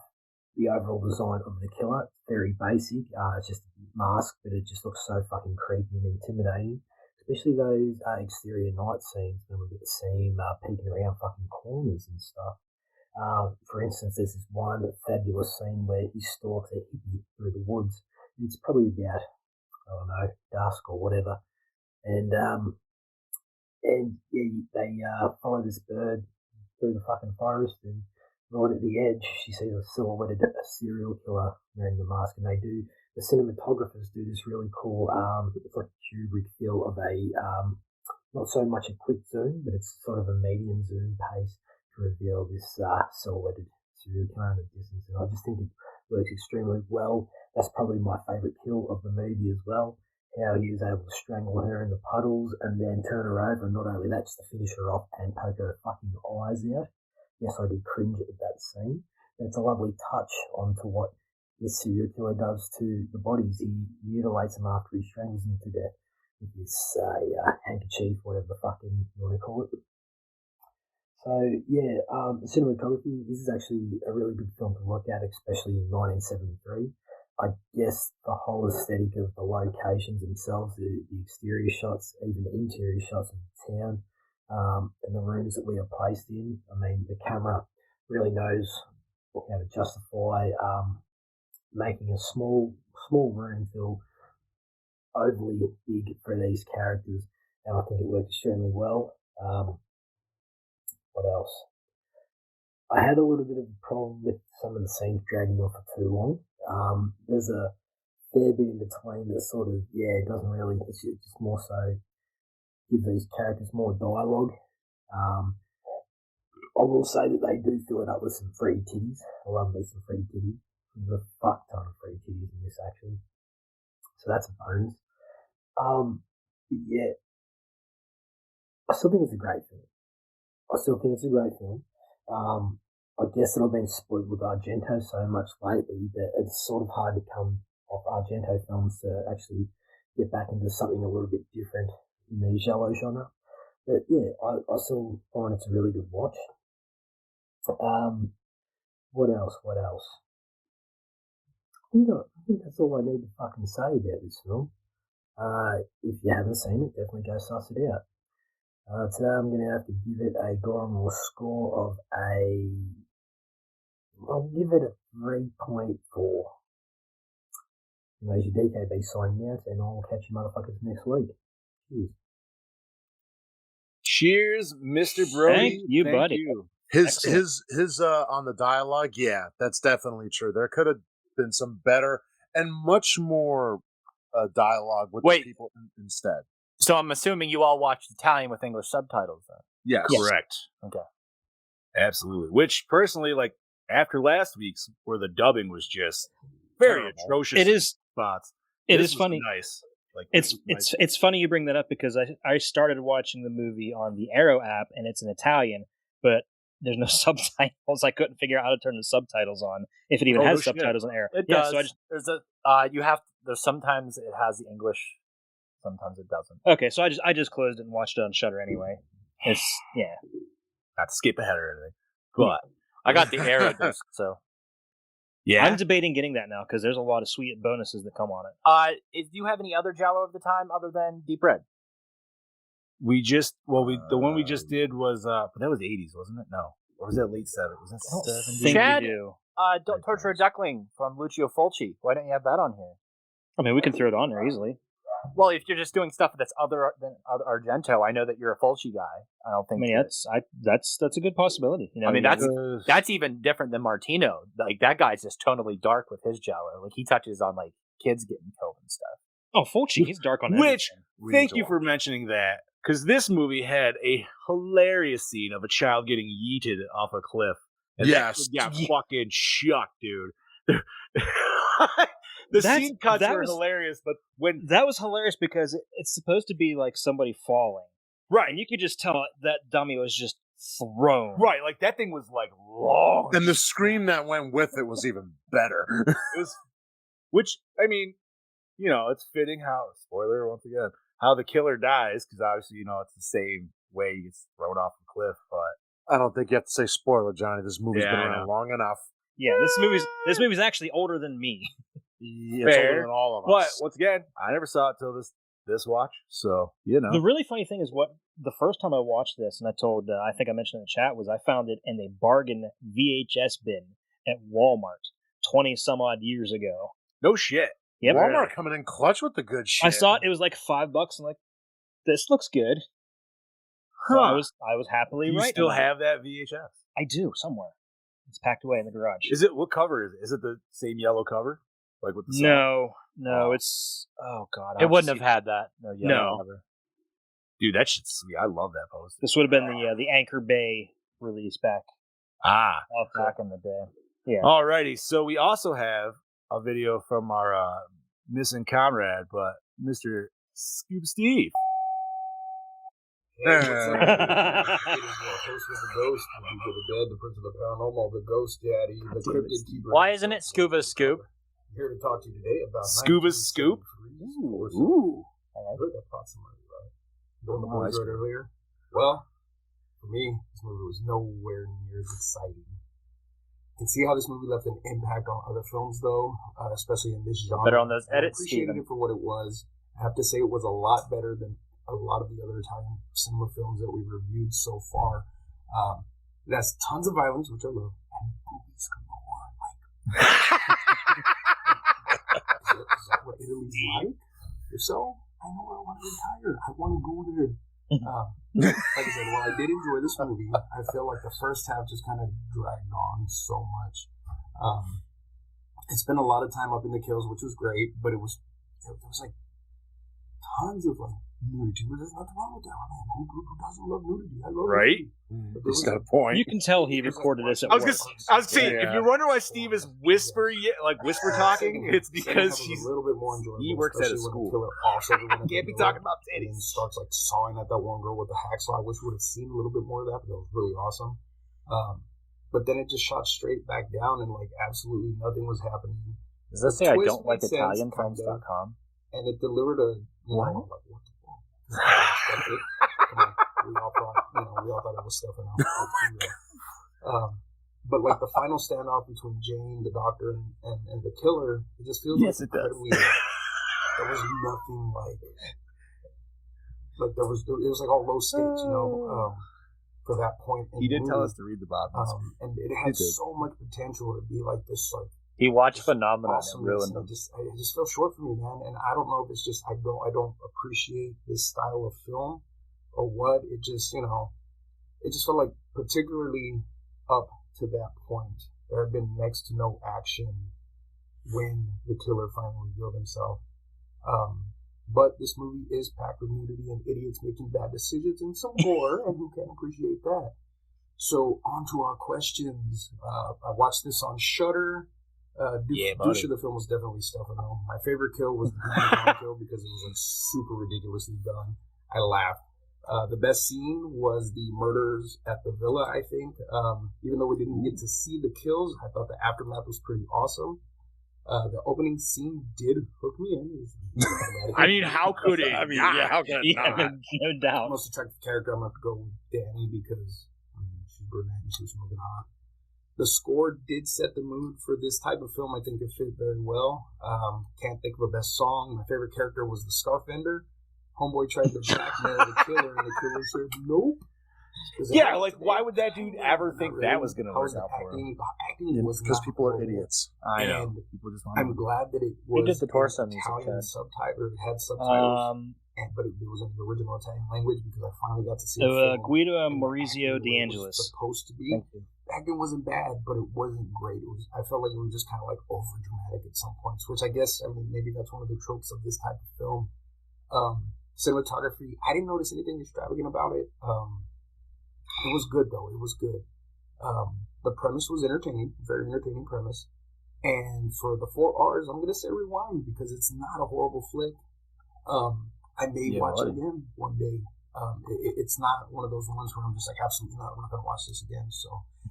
the overall design of the killer. It's very basic. It's just a mask, but it just looks so fucking creepy and intimidating. Especially those exterior night scenes when we get to see him peeking around fucking corners and stuff. For instance, there's this one fabulous scene where he stalks a hippie through the woods. It's probably about, I don't know, dusk or whatever. And they follow this bird through the fucking forest, and right at the edge, she sees a silhouetted serial killer wearing the mask, and the cinematographers do this really cool, it's like a Kubrick feel of a, not so much a quick zoom, but it's sort of a medium zoom pace to reveal this silhouetted serial killer in the distance, and I just think it works extremely well. That's probably my favourite kill of the movie as well. How he was able to strangle her in the puddles and then turn her over, and not only that, just to finish her off and poke her fucking eyes out. Yes, I did cringe at that scene. And it's a lovely touch onto what this serial killer does to the bodies. He mutilates them after he strangles them to death with this handkerchief, whatever the fucking you want to call it. So, yeah, cinematography, this is actually a really good film to look at, especially in 1973. I guess the whole aesthetic of the locations themselves, the exterior shots, even the interior shots of the town, and the rooms that we are placed in. I mean, the camera really knows how to justify making a small room feel overly big for these characters, and I think it worked extremely well. What else? I had a little bit of a problem with some of the scenes dragging on for too long. There's a fair bit in between that sort of, it doesn't really, it's just more so give these characters more dialogue. I will say that they do fill it up with some free titties. I love me some free titties. There's a fuck ton of free titties in this, actually. So that's a bonus. Yeah. I still think it's a great film. I guess that I've been spoiled with Argento so much lately that it's sort of hard to come off Argento films to actually get back into something a little bit different in the giallo genre. But yeah, I still find it's a really good watch. What else? I think that's all I need to fucking say about this film. If you haven't seen it, definitely go suss it out. Today I'm going to have to give it a Gore N More score of I'll give it a 3.4. There's your DKB signing out, and I'll catch you motherfuckers next week. Cheers, Mr. Brody. Thank you, buddy. You. His on the dialogue, yeah, that's definitely true. There could have been some better and much more dialogue with the people instead. So I'm assuming you all watched Italian with English subtitles then? Yes. Correct. Okay. Absolutely. Which, personally, like, after last week's, where the dubbing was just very atrocious. It is spots. It is funny. Nice. Like, it's funny you bring that up because I started watching the movie on the Arrow app and it's in Italian, but there's no subtitles. I couldn't figure out how to turn the subtitles on if it even has subtitles on Arrow. It does. So there's sometimes it has the English, sometimes it doesn't. Okay, so I just closed it and watched it on Shudder anyway. It's not to skip ahead or anything, but I got the Arrow disc, so yeah, I'm debating getting that now because there's a lot of sweet bonuses that come on it. Do you have any other Giallo of the time other than Deep Red? We just the one we just did was but that was 80s, wasn't it? No, or was that late 70s? Was that 70s? Chad, Don't Torture a Duckling from Lucio Fulci. Why don't you have that on here? I mean, we can throw it on there easily. Well, if you're just doing stuff that's other than Argento, I know that you're a Fulci guy. I don't think. I mean, that's a good possibility. You know, I mean, that's even different than Martino. Like that guy's just tonally dark with his Giallo. Like he touches on like kids getting killed and stuff. Oh, Fulci, he's dark on everything. Thank you for mentioning that, because this movie had a hilarious scene of a child getting yeeted off a cliff. And yes, got fucking shucked, dude. The scene cuts were hilarious, but that was hilarious because it's supposed to be like somebody falling, right? And you could just tell that dummy was just thrown, right? Like that thing was like long, and the scream that went with it was even better. It was, which I mean, you know, it's fitting how spoiler once again how the killer dies because obviously you know it's the same way he gets thrown off a cliff, but I don't think you have to say spoiler, Johnny. This movie's been around long enough. Yeah, this movie's actually older than me. Yeah, it's older than all of us. But once again, I never saw it till this watch, so you know. The really funny thing is the first time I watched this, and I told I think I mentioned in the chat, was I found it in a bargain VHS bin at Walmart 20 some odd years ago. No shit. Yep. Walmart coming in clutch with the good shit. I saw it was like $5. I'm like, this looks good. Huh. So I was happily right. You still have that VHS? I do somewhere. It's packed away in the garage. Is it what cover is it? Is it the same yellow cover? Like with the No, it's god. It wouldn't have had that. No. Cover. Dude, that shit's sweet. I love that poster. This would have been the Anchor Bay release back in the day. Yeah. Alrighty, so we also have a video from our missing comrade, but Mr. Scoop Steve. Hey, what's up? It is host of the Ghost, the Duke of the Dead, the Prince of the Paranormal, the Ghost Daddy, the Cryptid Keeper. Why isn't it Scuba Scoop? I'm here to talk to you today about Scuba Scoop. Ooh. I heard that plot summary, right? The one the boys read earlier. Well, for me, this movie was nowhere near as exciting. You can see how this movie left an impact on other films, though, especially in this genre. Better on those edits, I appreciated it for what it was. I have to say it was a lot better than a lot of the other Italian cinema films that we've reviewed so far. It has tons of violence, which I love, and movies galore. Like, is that what Italy's like? If so, I know where I want to retire. I want to go there. Like I said, while I did enjoy this movie, I feel like the first half just kind of dragged on so much. I spent a lot of time up in the kills, which was great, but there was like tons of like nudity. There's nothing wrong with that, man. Who doesn't love nudity? I love Right? nudity. He's got a point. You can tell he recorded this at I was work. saying, if you're wondering why Steve is whisper talking, it's because a little bit more enjoyable. he works at a school. Can't be talking about And titties. starts like sawing at that one girl with the hacksaw. I wish we would have seen a little bit more of that, but that was really awesome. But then it just shot straight back down, and like absolutely nothing was happening. Does this say I don't like ItalianFilms.com? And it delivered a what the fuck? Come on. We all thought it was stuff enough. But like the final standoff between Jane, the doctor, and the killer, it just feels incredibly. There was nothing like there was. It was like all low stakes, for that point. He did tell us to read the bottom, and it had so much potential to be like this, like. He watched Phenomenon and ruined it him. It just fell short for me, man. And I don't know if it's just I don't appreciate this style of film or what. It just it just felt like particularly up to that point there had been next to no action when the killer finally revealed himself. But this movie is packed with nudity and idiots making bad decisions and some gore, and who can't appreciate that? So on to our questions. I watched this on Shudder. Douche of the film was definitely stuff I know. My favorite kill was the kill because it was like super ridiculously done. I laughed. The best scene was the murders at the villa, I think. Even though we didn't get to see the kills, I thought the aftermath was pretty awesome. The opening scene did hook me in. I mean, how could it? I mean, yeah, how could it not? No doubt. Most attractive character, I'm going to have to go with Danny because she's brunette and she was smoking hot. The score did set the mood for this type of film. I think it fit very well. Can't think of a best song. My favorite character was the scarf vendor. Homeboy tried to blackmail the killer, and the killer said, nope. Yeah, like, why would that dude ever think that was going to work out for him? Acting was because people are horrible. idiots. I know. People just I'm glad that it was did the torso music, Italian subtitle. It had subtitles. But it was in the original Italian language because I finally got to see it. Guido Maurizio De Angelis. Supposed to be. Acting wasn't bad, but it wasn't great. I felt like it was just kind of like over dramatic at some points, which I guess maybe that's one of the tropes of this type of film. Cinematography, I didn't notice anything extravagant about it. It was good though. It was good. The premise was entertaining, very entertaining premise. And for the 4 R's, I'm gonna say rewind because it's not a horrible flick. I may watch it again one day. It's not one of those ones where I'm just like, absolutely not. I'm not going to watch this again. So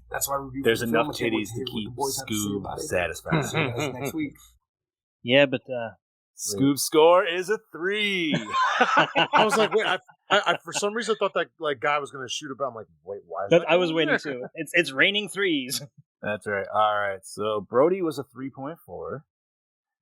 that's my review. There's enough titties to keep Scoob satisfied. See you guys next week. Yeah, but Scoob's score is a 3. I was like, wait, I for some reason thought that like guy was going to shoot about. I'm like, wait, why? Is that I was waiting too. It's raining 3s. That's right. All right. So Brody was a 3.4.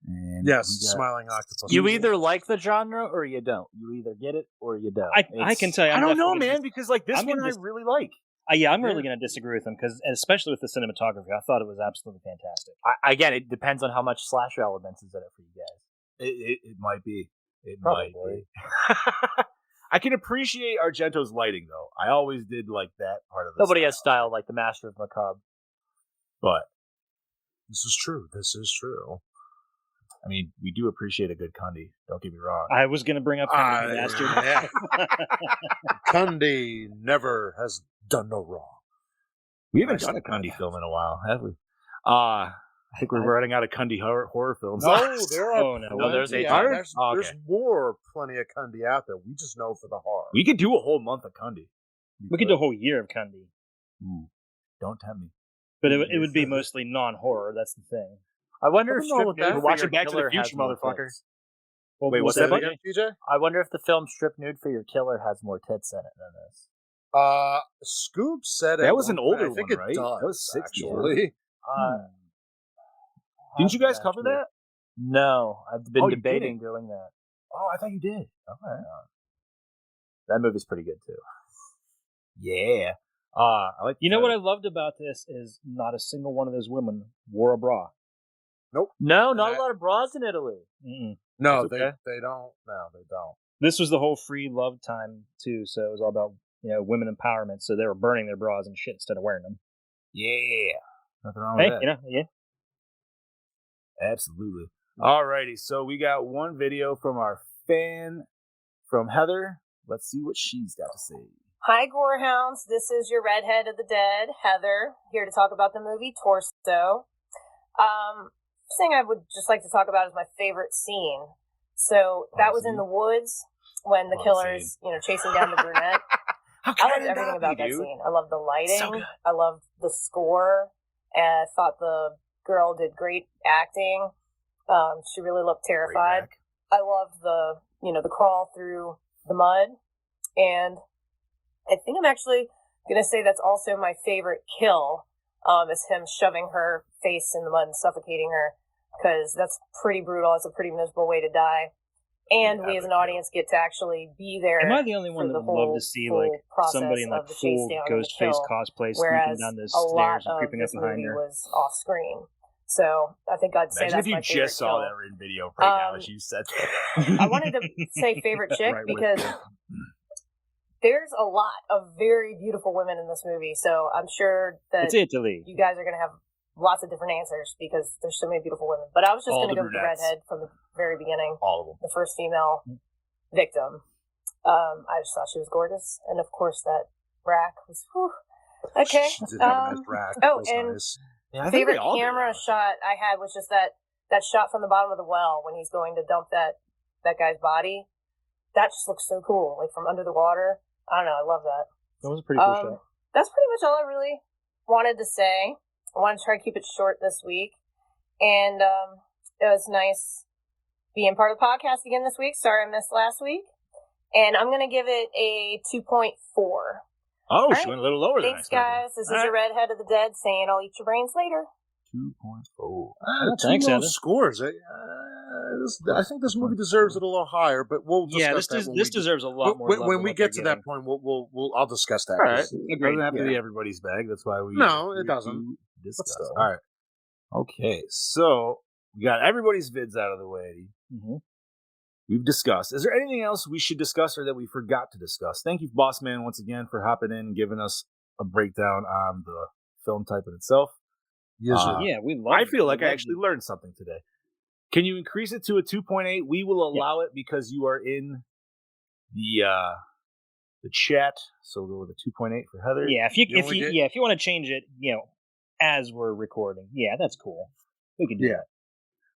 And yes, smiling octopus. You either like the genre or you don't. You either get it or you don't. I can tell you. I don't know, man, because like this one I really like. I'm really going to disagree with him because, especially with the cinematography, I thought it was absolutely fantastic. Again, it depends on how much slasher elements is in it for you guys. It might be. It Probably. might be. I can appreciate Argento's lighting, though. I always did like that part of the Nobody has style like the Master of Macabre. But this is true. This is true. I mean, we do appreciate a good Cundy. Don't get me wrong. I was going to bring up Cundy, bastard. Yeah. Cundy never has done no wrong. We haven't done a Cundy film in a while, have we? I think we're running out of Cundy horror films. No, there are. There's there's more plenty of Cundy out there. We just know for the horror. We could do a whole month of Cundy. We could do a whole year of Cundy. Don't tempt me. But it would be mostly non-horror. That's the thing. I wonder if Strip Nude We're watching Back to the Killer Future, has more motherfucker. tits. Wait, what's that again, TJ? I wonder if the film Strip Nude for Your Killer has more tits in it than this. Scoob said that was an older I think one, right? It does, that was 60, actually. Didn't you guys cover that? No, I've been debating didn't? doing that. Oh, I thought you did. Okay. That movie's pretty good too. Yeah. I like. You know what I loved about this is not a single one of those women wore a bra. Nope. No, not a lot of bras in Italy. Mm-mm. No, That's they okay. don't. No, they don't. This was the whole free love time too, so it was all about women empowerment. So they were burning their bras and shit instead of wearing them. Yeah. Nothing wrong Hey, with that. yeah. Absolutely. Alrighty, so we got one video from our fan, from Heather. Let's see what she's got to say. Hi, Gorehounds. This is your redhead of the dead, Heather, here to talk about the movie Torso. First thing I would just like to talk about is my favorite scene. So that was in the woods when the killer's, chasing down the brunette. I loved everything about that scene. I loved the lighting. So good. I loved the score. And I thought the girl did great acting. She really looked terrified. I loved the crawl through the mud. And I think I'm actually going to say that's also my favorite kill, is him shoving her face in the mud and suffocating her, because that's pretty brutal. It's a pretty miserable way to die. And we as an audience get to actually be there. Am I the only one that would love to see somebody in like full Ghostface cosplay sneaking down the stairs and creeping up behind her? Was off screen. So I think I'd say Imagine that's if you my favorite just saw kill. that in video right now as you said that. I wanted to say favorite chick because there's a lot of very beautiful women in this movie. So I'm sure that It's Italy. you guys are going to have lots of different answers because there's so many beautiful women. But I was just going to go with the brunettes. redhead from the very beginning. All of them. The first female victim. I just thought she was gorgeous. And of course that rack was, whew. Okay. She did have a nice rack. Oh, It was and nice. Yeah, I think favorite they all did. camera shot I had was just that shot from the bottom of the well when he's going to dump that guy's body. That just looks so cool, like from under the water. I don't know, I love that. That was a pretty cool shot. That's pretty much all I really wanted to say. I want to try to keep it short this week. And it was nice being part of the podcast again this week. Sorry I missed last week. And I'm going to give it a 2.4. Oh, All she right. went a little lower than Thanks, guys. This is your redhead of the dead saying I'll eat your brains later. 2.4. Two thanks, low Heather. scores. I think this movie deserves it a little higher, but we'll discuss Yeah, that when this we deserves a lot more. when, love when than we what get they're to that getting. point. We'll I'll discuss that. All right. It Doesn't have to be everybody's bag. That's why we. No, it here doesn't. to Discuss. still. All right. Okay, so we got everybody's vids out of the way. Mm-hmm. We've discussed. Is there anything else we should discuss or that we forgot to discuss? Thank you, Boss Man, once again for hopping in and giving us a breakdown on the film type in itself. Yes, sir. Yeah, we love. I feel like I actually learned something today. Can you increase it to a 2.8? We will allow it because you are in the chat. So we'll go with a 2.8 for Heather. Yeah, if you want to change it, as we're recording, that's cool. We can do that.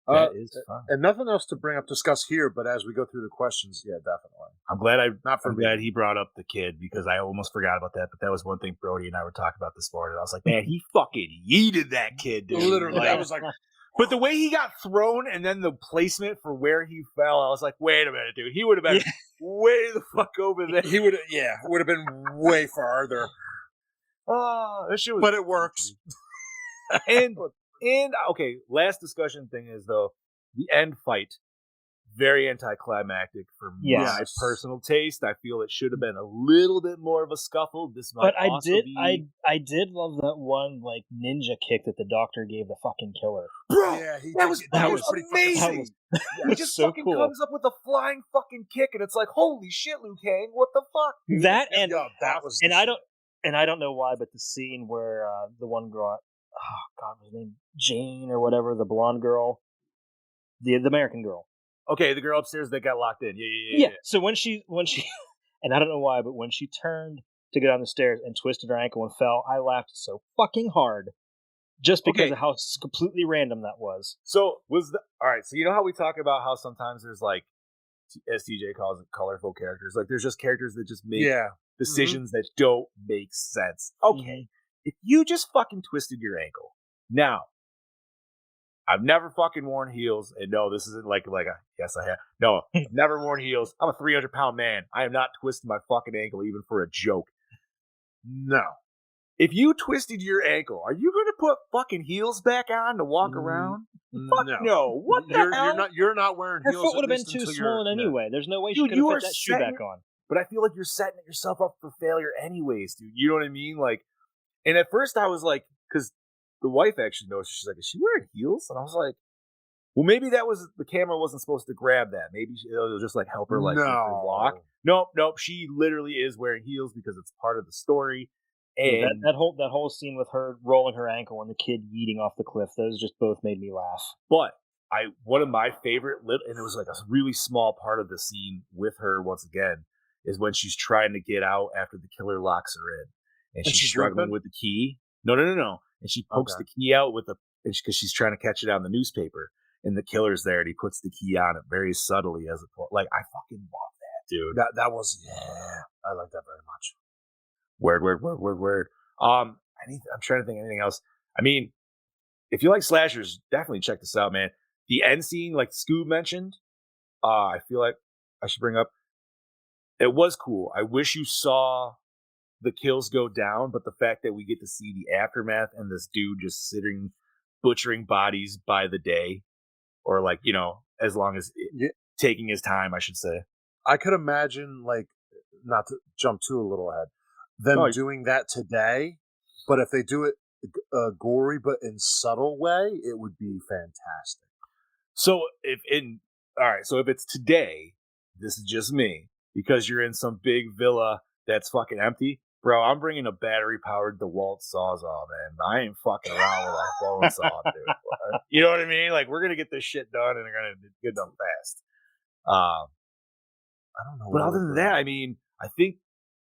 That is fine. And nothing else to discuss here, but as we go through the questions, definitely. I'm glad I'm glad he brought up the kid because I almost forgot about that. But that was one thing Brody and I were talking about this morning. I was like, man, he fucking yeeted that kid, dude. Literally, I was like, but the way he got thrown and then the placement for where he fell, I was like, wait a minute, dude. He would have been way the fuck over there. he would have been way farther. Oh, that shit was. But it works. And okay, last discussion thing is though the end fight very anticlimactic for my personal taste. I feel it should have been a little bit more of a scuffle. This might But I did love that one like ninja kick that the doctor gave the fucking killer. bro. Yeah, that was pretty amazing. He just so fucking cool. comes up with a flying fucking kick, and it's like, holy shit, Liu Kang, what the fuck? That and that was. and I don't know why, but the scene where the one girl, oh god, was her name Jane or whatever, the blonde girl, the American girl. Okay, the girl upstairs that got locked in. Yeah. So when she and I don't know why, but when she turned to go down the stairs and twisted her ankle and fell, I laughed so fucking hard just because of how completely random that was. So all right. So you know how we talk about how sometimes there's like, as TJ calls it, colorful characters. Like there's just characters that just make decisions that don't make sense. Okay, if you just fucking twisted your ankle, now I've never fucking worn heels, and no, this isn't like a yes I have. No, I've never worn heels. I'm a 300-pound man. I am not twisting my fucking ankle even for a joke. No. If you twisted your ankle, are you going to put fucking heels back on to walk around? Fuck no. What the hell? You're not wearing Her heels. foot would have been too small anyway. There's no way she could have fit that shoe back on. But I feel like you're setting yourself up for failure anyways, dude. You know what I mean? Like, and at first I was like, because the wife actually noticed, she's like, is she wearing heels? And I was like, Well, maybe that was the camera wasn't supposed to grab that. Maybe it'll just like help her like with her walk. Nope. She literally is wearing heels because it's part of the story. And Yeah, that whole scene with her rolling her ankle and the kid yeeting off the cliff, those just both made me laugh. But one of my favorite, and it was like a really small part of the scene with her once again, is when she's trying to get out after the killer locks her in, and she's struggling with the key. No, and she pokes the key out because she's trying to catch it on the newspaper, and the killer's there, and he puts the key on it very subtly as a like. I fucking love that, dude. That was I like that very much. Word. I'm trying to think of anything else. I mean, if you like slashers, definitely check this out, man. The end scene, like Scoob mentioned, I feel like I should bring up. It was cool. I wish you saw the kills go down, but the fact that we get to see the aftermath and this dude just sitting, butchering bodies by the day, or like, as long as taking his time, I should say. I could imagine, like, not to jump too a little ahead, them doing that today, but if they do it gory but in subtle way, it would be fantastic. So if it's today, this is just me, because you're in some big villa that's fucking empty, bro. I'm bringing a battery-powered DeWalt Sawzall, man. I ain't fucking around with a bone saw, dude. You know what I mean? Like, we're gonna get this shit done, and we're gonna get done fast. I don't know. But other than that, I mean, I think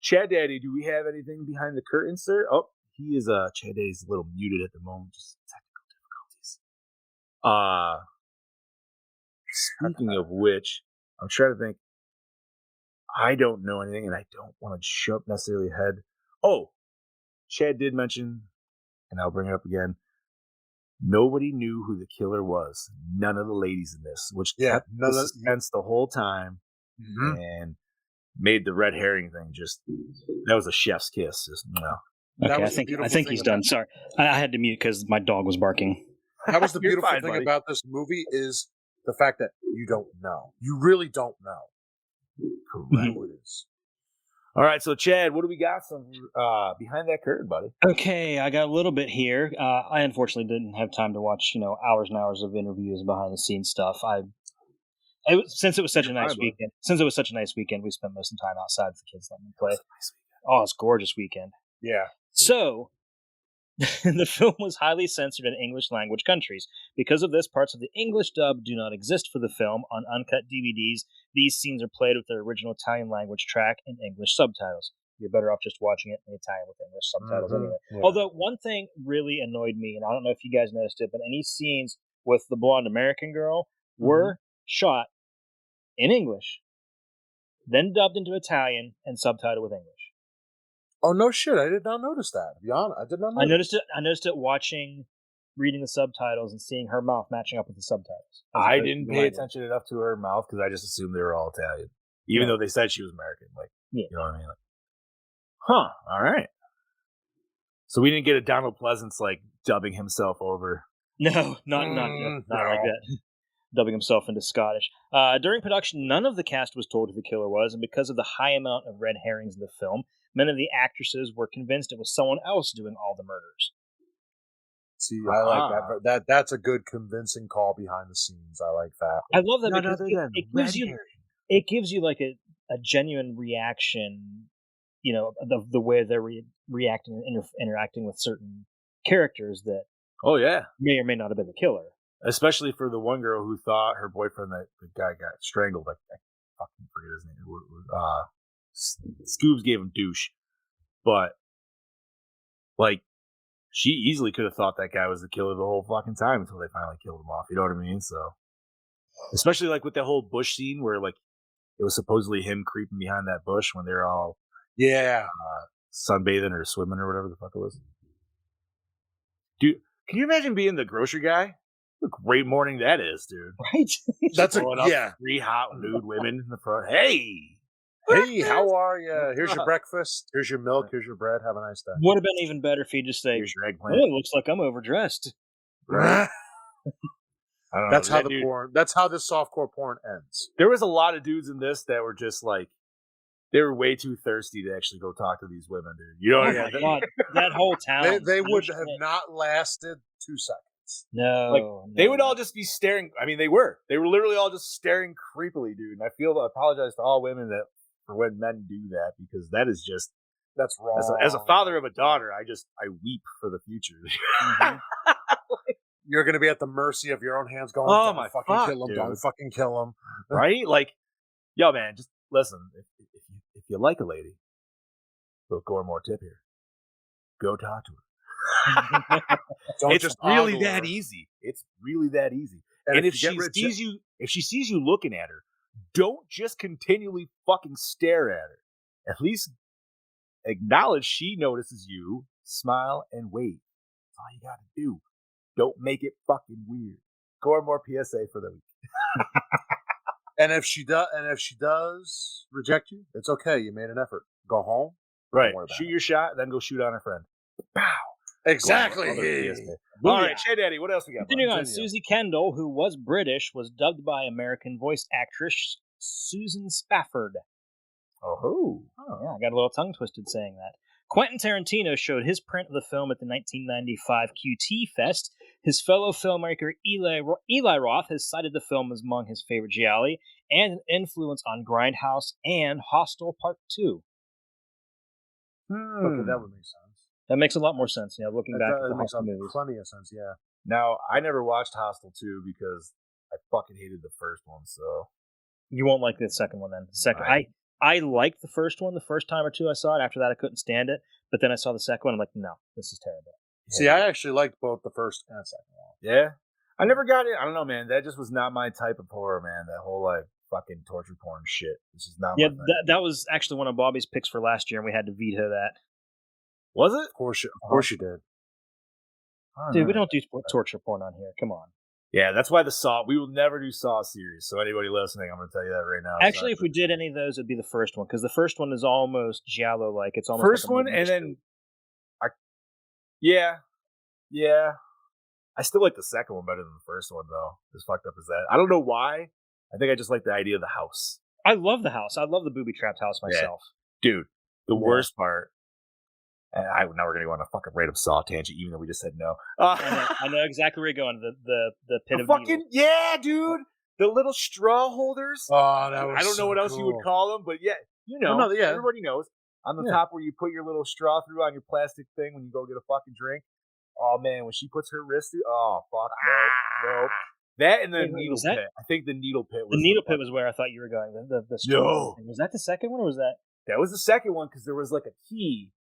Chad Daddy, do we have anything behind the curtain, sir? Oh, he is. Chad Daddy's a little muted at the moment, just technical difficulties. Speaking of which, I'm trying to think. I don't know anything, and I don't want to jump necessarily ahead. Oh, Chad did mention, and I'll bring it up again. Nobody knew who the killer was. None of the ladies in this, which kept the suspense the whole time, and made the red herring thing that was a chef's kiss. Just no. Okay, I think he's done. Sorry, I had to mute because my dog was barking. That was the beautiful thing about this movie is the fact that you don't know. You really don't know. Correct. Who it is. All right, so Chad, what do we got from behind that curtain, buddy? Okay, I got a little bit here. I unfortunately didn't have time to watch, hours and hours of interviews and behind the scenes stuff. Since it was such a nice weekend. Since it was such a nice weekend, we spent most of the time outside with the kids letting them play. Oh, it's a gorgeous weekend. Yeah. So, the film was highly censored in English language countries. Because of this, parts of the English dub do not exist for the film. On uncut DVDs, these scenes are played with their original Italian language track and English subtitles. You're better off just watching it in Italian with English subtitles anyway. Yeah. Although one thing really annoyed me, and I don't know if you guys noticed it, but any scenes with the blonde American girl were shot in English, then dubbed into Italian and subtitled with English. Oh no shit! I did not notice that. To be honest, I did not. I noticed it reading the subtitles and seeing her mouth matching up with the subtitles. I didn't pay attention enough to her mouth because I just assumed they were all Italian, even though they said she was American. Like, you know what I mean? Like, huh? All right. So we didn't get a Donald Pleasance like dubbing himself over. No, not like that. Dubbing himself into Scottish. During production, none of the cast was told who the killer was, and because of the high amount of red herrings in the film, many of the actresses were convinced it was someone else doing all the murders. See, I like that. That's a good convincing call behind the scenes. I like that. I love that because it gives you like a genuine reaction, of the way they're reacting and interacting with certain characters that may or may not have been the killer. Especially for the one girl who thought her boyfriend, the guy got strangled. I fucking forget his name. Scoobs gave him douche, but like she easily could have thought that guy was the killer the whole fucking time until they finally killed him off. You know what I mean? So, especially like with that whole bush scene where like it was supposedly him creeping behind that bush when they're all sunbathing or swimming or whatever the fuck it was. Dude, can you imagine being the grocery guy? What a great morning that is, dude. Right? That's three hot nude women in the front. Hey, how are you? Here's your breakfast. Here's your milk. Here's your bread. Have a nice day. Would have been even better if you just say, "Here's your eggplant." Oh, it looks like I'm overdressed. Right. I don't know. That's how the porn. That's how this softcore porn ends. There was a lot of dudes in this that were just like, they were way too thirsty to actually go talk to these women, dude. You know what I mean? God, that whole town. They would have not lasted 2 seconds. No, Like they would no. all just be staring. I mean, they were literally all just staring creepily, dude. And I apologize to all women for when men do that, because that is just That's wrong. as a father of a daughter, I weep for the future. Mhm. You're going to be at the mercy of your own hands going, Oh, don't my fucking fuck, kill him, dude. don't fucking kill him. Right? Like, yo, man, just listen. If you like a lady, little Gore More tip here. Go talk to her. Don't It's just really ogle that her. easy. It's really that easy. And And if if you she get rich- sees you looking at her, don't just continually fucking stare at her. At least acknowledge she notices you, smile, and wait. That's all you gotta do. Don't make it fucking weird. Gore More PSA for the week. And if she does reject you, it's okay. You made an effort. Go home. Right. Don't worry about Shoot it. your shot, then go shoot on her friend. Pow. Exactly. Gore More Hey. PSA. All Booyah. right, Shay Daddy, what else we got? Continuing on, Continue. Susie Kendall, who was British, was dubbed by American voice actress Susan Spafford. Oh. Oh, yeah, I got a little tongue twisted saying that. Quentin Tarantino showed his print of the film at the 1995 QT Fest. His fellow filmmaker Eli Roth has cited the film as among his favorite gialli and an influence on Grindhouse and Hostel Part 2. Okay, that would make sense. That makes a lot more sense, looking back at That the makes Hostel movies. plenty of sense, yeah. Now, I never watched Hostel 2 because I fucking hated the first one, so. You won't like the second one then. I liked the first one the first time or two I saw it. After that, I couldn't stand it. But then I saw the second one. I'm like, no, this is terrible. See, I actually liked both the first and second one. Yeah? I never got it. I don't know, man. That just was not my type of horror, man. That whole, like, fucking torture porn shit. This is not Yeah, my thing. that was actually one of Bobby's picks for last year, and we had to veto that. Was it? Of course you did. Dude, we don't do torture porn on here. Come on. Yeah, that's why we will never do Saw series. So anybody listening, I'm going to tell you that right now. Actually, if we did any of those, it'd be the first one, because the first one is almost giallo-like. It's almost first like a one, movie and mystery. then yeah. I still like the second one better than the first one, though. As fucked up as that. I don't know why. I think I just like the idea of the house. I love the house. I love the booby-trapped house myself. Dude, the worst part. And now we're gonna go on a fucking random Saw tangent, even though we just said no. I know exactly where you're going. The pit of fucking evil. yeah, dude. The little straw holders. Oh, that was I don't know so what else you would cool. call them, but yeah, yeah. everybody knows. On the top where you put your little straw through on your plastic thing when you go get a fucking drink. Oh man, when she puts her wrist through, oh fuck, no. That and the Wait, needle was that- pit. I think the needle pit was The needle pit was where I thought you were going. The straw thing. Was that the second one, or was that? That was the second one because there was like a key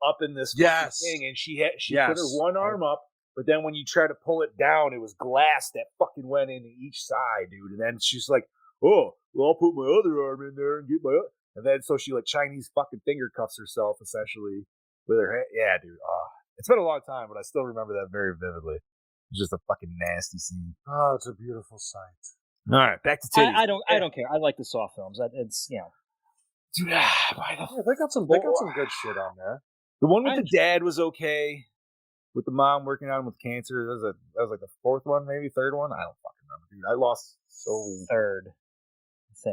up in this fucking thing, and she put her one arm up, but then when you try to pull it down, it was glass that fucking went into each side, dude. And then she's like, "Oh, well, I'll put my other arm in there and get my," and then so she like Chinese fucking finger cuffs herself essentially with her hand. Yeah, dude. It's been a long time, but I still remember that very vividly. It's just a fucking nasty scene. Oh, it's a beautiful sight. All right, back to titties. I don't care. I like the Saw films. It's Dude, Yeah, they got some good shit on there. The one with the dad was okay. With the mom working on him with cancer, that was like the fourth one, maybe third one. I don't fucking remember, dude. I lost third.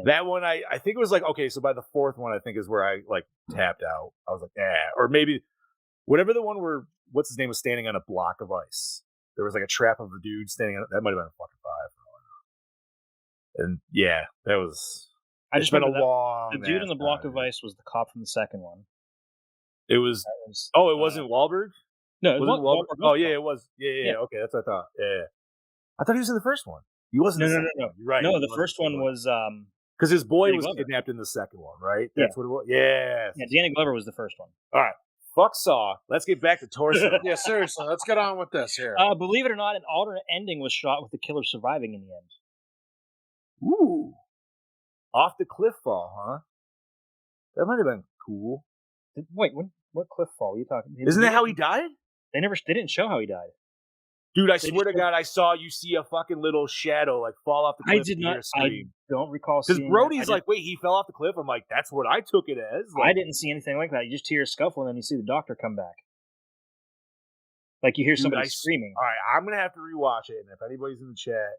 That one, I think it was like okay. So by the fourth one, I think is where I like tapped out. I was like, or maybe whatever the one where what's his name was standing on a block of ice. There was like a trap of the dude standing on it. That might have been a fucking 5. And yeah, that was. I just been a remember that long. the dude on the block of ice was the cop from the second one. It was. Oh, it wasn't Wahlberg. No, was it Wahlberg? Oh yeah, it was. Yeah. Okay, that's what I thought. Yeah. I thought he was in the first one. He wasn't. No. You're right. No, the first one was because his boy Danny was Glover. kidnapped in the second one, right? That's what it was. Yeah. Yeah, Danny Glover was the first one. All right. Fuck Saw. Let's get back to Torso. Yeah, seriously. Let's get on with this here. Believe it or not, an alternate ending was shot with the killer surviving in the end. Ooh. Off the cliff fall, huh? That might have been cool. Wait, what cliff fall are you talking? Isn't that how he died? They didn't show how he died. Dude, I swear to God, I saw you see a fucking little shadow like fall off the cliff. I did not. I don't recall because seeing. Brody's like, wait, he fell off the cliff. I'm like, that's what I took it as. Like, I didn't see anything like that. You just hear a scuffle and then you see the doctor come back. Like you hear somebody screaming. All right, I'm gonna have to rewatch it, and if anybody's in the chat,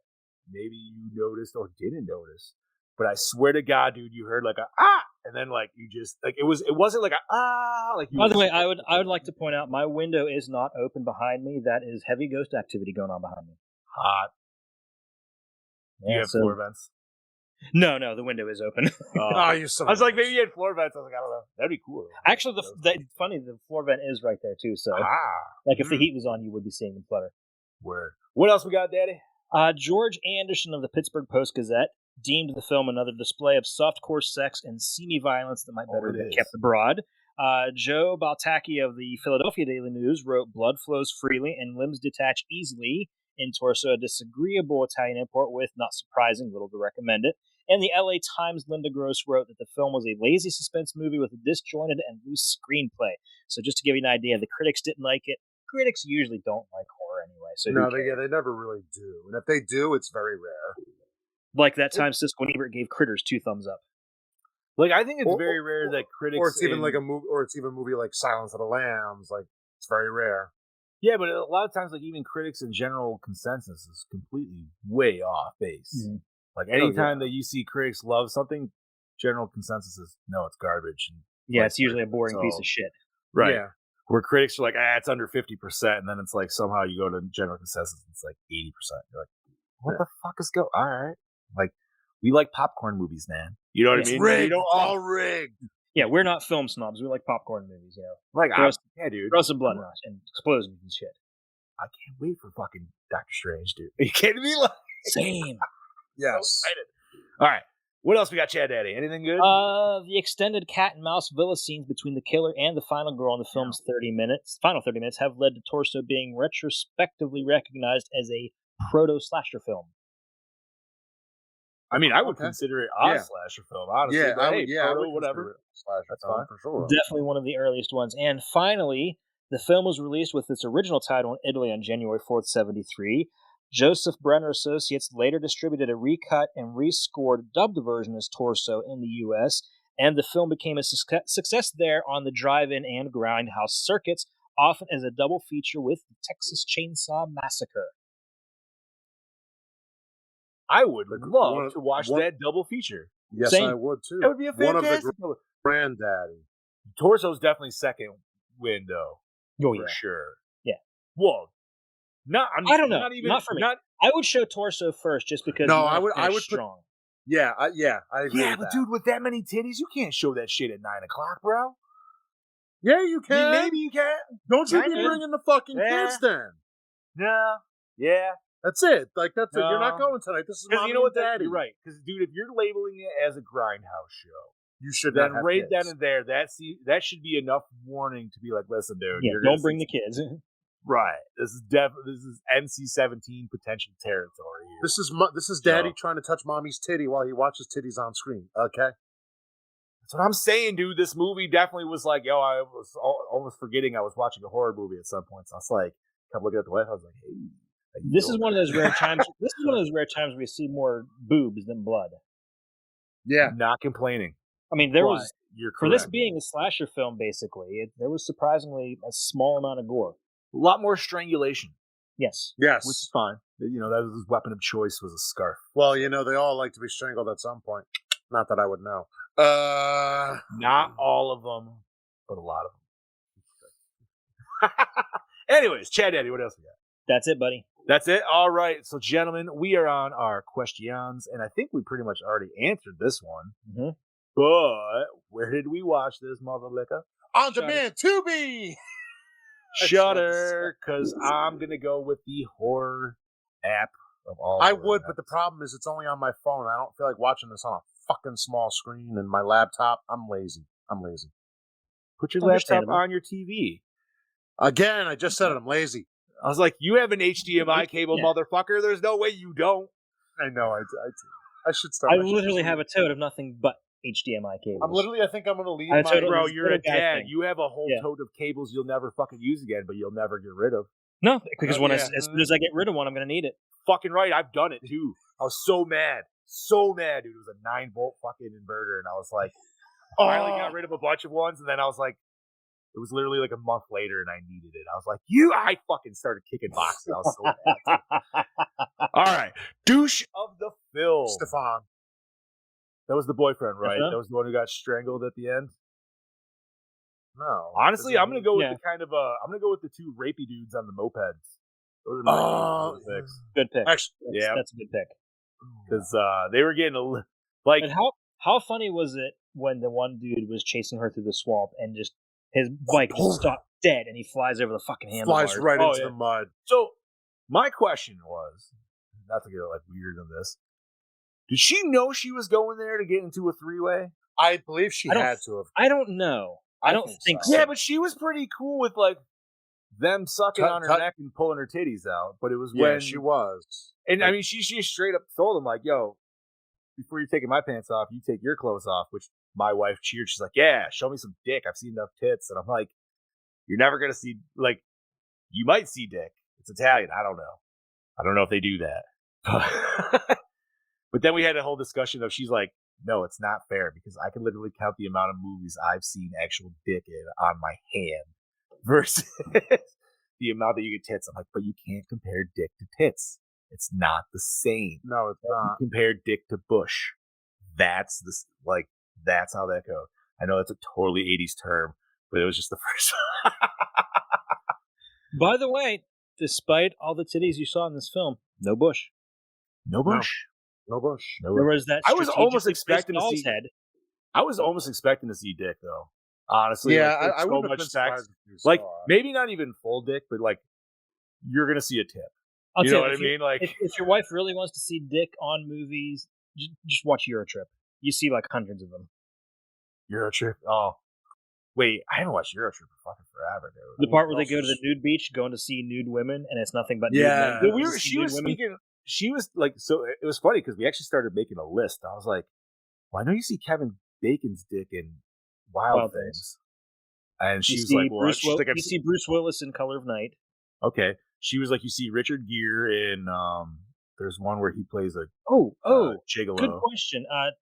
maybe you noticed or didn't notice, but I swear to God, dude, you heard like a and then like you just like it wasn't like like you. By the way, I would like to point out my window is not open behind me. That is heavy ghost activity going on behind me. Hot. You have floor vents? No, the window is open. You son I was of a like, maybe you had floor vents. I was like, I don't know. That'd be cool. Actually, funny, the floor vent is right there too. So, like, if the heat was on, you would be seeing them flutter. Word. What else we got, Daddy? George Anderson of the Pittsburgh Post-Gazette deemed the film another display of softcore sex and seamy violence that might better be kept abroad. Joe Baltacchi of the Philadelphia Daily News wrote, "Blood flows freely and limbs detach easily in Torso, a disagreeable Italian import with, not surprising, little to recommend it." And the LA Times' Linda Gross wrote that the film was a lazy suspense movie with a disjointed and loose screenplay. So just to give you an idea, the critics didn't like it. Critics usually don't like horror anyway. So they never really do. And if they do, it's very rare. Like that time Siskel and Ebert gave Critters 2 thumbs up. Like, I think it's very rare that critics... Or it's even like a movie, or it's even a movie like Silence of the Lambs. Like, it's very rare. Yeah, but a lot of times, like, even critics in general consensus is completely way off base. Mm-hmm. Like, anytime that you see critics love something, general consensus is, no, it's garbage. And it's usually a boring piece of shit. Right. Yeah. Where critics are like, it's under 50%, and then it's like, somehow you go to general consensus, and it's like 80%. You're like, what the fuck is going on? All right. Like, we like popcorn movies, man. You know what I mean? Rigged. All rigged. Yeah, we're not film snobs. We like popcorn movies, you know. Like, dude. Throw some blood rush and explosions and shit. I can't wait for fucking Doctor Strange, dude. Are you kidding me? Like, same. Yes. So excited. All right. What else we got, Chad Daddy? Anything good? The extended cat and mouse villa scenes between the killer and the final girl in the film's final 30 minutes have led to Torso being retrospectively recognized as a proto-slasher film. I mean, I would consider it a slasher film, honestly. Yeah, I would whatever. That's fine for sure. Definitely one of the earliest ones. And finally, the film was released with its original title in Italy on January 4th, 1973. Joseph Brenner Associates later distributed a recut and rescored dubbed version as Torso in the U.S., and the film became a success there on the drive-in and grindhouse circuits, often as a double feature with the Texas Chainsaw Massacre. I would love to watch that double feature. Yes, Same. I would too. That would be a fantastic one of the granddaddy. Torso's definitely second window. For sure. Yeah. Well, I don't know. Not for me. I would show Torso first, just because. No, I would strong. I agree. Yeah, but dude, with that many titties, you can't show that shit at 9 o'clock, bro. Yeah, you can. Maybe you can. Don't you be bringing the fucking kids then? No. Yeah. That's it. Like, that's it. You're not going tonight. This is Mommy you know what, Daddy. You're right. Because, dude, if you're labeling it as a grindhouse show, you should then not have right kids. then and there, that should be enough warning to be like, listen, dude. Yeah, don't bring the kids. Right. This is NC-17 potential territory here. This is Daddy trying to touch Mommy's titty while he watches titties on screen. Okay. That's what I'm saying, dude. This movie definitely was like, I was almost forgetting I was watching a horror movie at some point. So I was like, kept looking at the wife. I was like, hey. This is one of those rare times. This is one of those rare times where we see more boobs than blood. Yeah, not complaining. I mean, there was You're for this being a slasher film, basically, there was surprisingly a small amount of gore. A lot more strangulation. Yes, which is fine. You know, that was his weapon of choice was a scarf. Well, you know, they all like to be strangled at some point. Not that I would know. Not all of them, but a lot of them. Anyways, Chad Daddy, what else we got? That's it, buddy. That's it? All right. So, gentlemen, we are on our questions, and I think we pretty much already answered this one. Mm-hmm. But where did we watch this, mother liquor? On demand, Tubi! Shudder, because I'm going to go with the horror app of all. I would, but the problem is it's only on my phone. I don't feel like watching this on a fucking small screen and my laptop. I'm lazy. Put your laptop on your TV. Again, I just said it. I'm lazy. I was like, you have an HDMI cable, motherfucker. There's no way you don't. I know. I should start. I literally have a tote of nothing but HDMI cables. I think I'm going to leave my... Bro, you're a dad. You have a whole tote of cables you'll never fucking use again, but you'll never get rid of. No, because as soon as I get rid of one, I'm going to need it. Fucking right. I've done it, too. I was so mad. So mad, dude. It was a 9-volt fucking inverter, and I was like, finally got rid of a bunch of ones, and then I was like, it was literally like a month later, and I needed it. I was like, I fucking started kicking boxes. I was so mad. All right. Douche of the film. Stefan. That was the boyfriend, right? Uh-huh. That was the one who got strangled at the end. No. Honestly, I'm gonna go with Yeah. the kind of I'm gonna go with the two rapey dudes on the mopeds. Those are my Oh, two picks. Good pick. actually, Yeah. That's a good pick. Because they were getting like And how funny was it when the one dude was chasing her through the swamp and just his bike just stopped dead and he flies over the fucking handlebars? flies right Oh, into yeah. the mud. So my question was, not to get like weird on this, did she know she was going there to get into a three-way? I believe she I don't- had to have. I don't know. I don't think so. Yeah, but she was pretty cool with like them sucking on her Tut- neck and pulling her titties out. But it was Yeah, when she was. and I mean she straight up told him like, "Yo, before you're taking my pants off, you take your clothes off." Which my wife cheered. She's like, "Yeah, show me some dick. I've seen enough tits." And I'm like, "You're never gonna see like, you might see dick. It's Italian. I don't know. I don't know if they do that." But then we had a whole discussion of she's like, "No, it's not fair because I can literally count the amount of movies I've seen actual dick in on my hand versus the amount that you get tits." I'm like, "But you can't compare dick to tits. It's not the same. No, it's You not. compare dick to bush. That's that's how that goes." I know it's a totally 80s term, but it was just the first By the way, despite all the titties you saw in this film, no bush. no bush. No bush. No There bush. was that. I was almost strategically expecting to placed doll's see- head. I was almost expecting to see dick though. Honestly, Yeah, like, I so wouldn't have much been sex. surprised if you Like saw it. maybe not even full dick, but like you're gonna see a tip. I'll You tell know what I if you- mean? Like if your wife really wants to see dick on movies, just watch Eurotrip. You see like hundreds of them. Eurotrip. Oh, wait, I haven't watched Eurotrip for fucking forever, dude. The part where they go to the nude beach, going to see nude women, and it's nothing but Yeah. nude men. Well, going to see she nude was women. speaking. She was like, so it was funny because we actually started making a list. I was like, well, I know you see Kevin Bacon's dick in Wild Wild Things. And she You was see like, well, Bruce she's like, you see Bruce Willis in Color of Night. okay. She was like, you see Richard Gere in, there's one where he plays a Oh, gigolo. good question.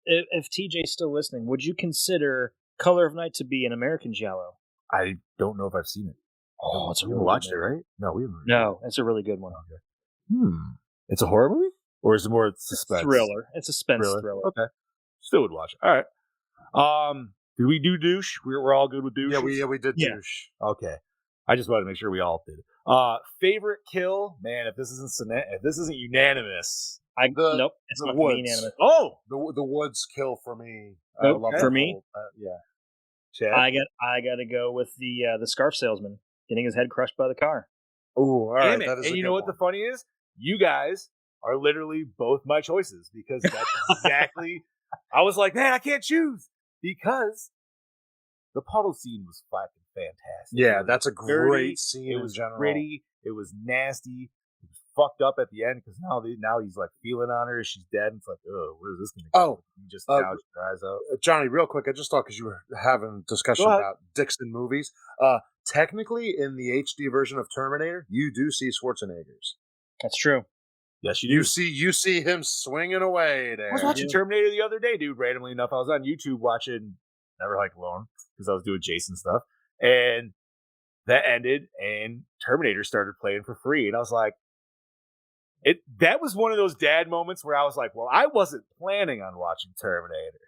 If TJ's still listening, would you consider Color of Night to be an American giallo? I don't know if I've seen it. Oh, it's a we really watched good it, right? No, we haven't. No, it's a really good one. It's a horror movie? Or is it more suspense? Thriller. It's a suspense thriller. Okay. Still would watch it. All right. Did we do douche? We're all good with douche? Yeah, we did Yeah. douche. Okay. I just wanted to make sure we all did. Favorite kill? Man, if this isn't unanimous. Nope, it's the not gonna be woods. unanimous. Oh, The woods kill for me. Nope, I love for that me? whole- yeah. Chad. I got to go with the scarf salesman getting his head crushed by the car. Oh, all right. Damn it. That is And a you good know what one. the funny is? You guys are literally both my choices because that's exactly. I was like, man, I can't choose because the puddle scene was fucking fantastic. Yeah, It was that's a dirty, great scene It in was general. gritty. It was nasty. It was fucked up at the end because now he's like feeling on her. She's dead. And it's like, oh, where's this going to go? Oh, He just uh, gouged her eyes out. Johnny, real quick, I just thought because you were having discussion Go ahead. about Dixon movies. Technically, in the HD version of Terminator, you do see Schwarzenegger's. That's true. Yes, you do. You see him swinging away there. I was watching Terminator the other day, dude. Randomly enough, I was on YouTube watching Never Hike Alone because I was doing Jason stuff, and that ended, and Terminator started playing for free, and I was like, that was one of those dad moments where I was like, well, I wasn't planning on watching Terminator,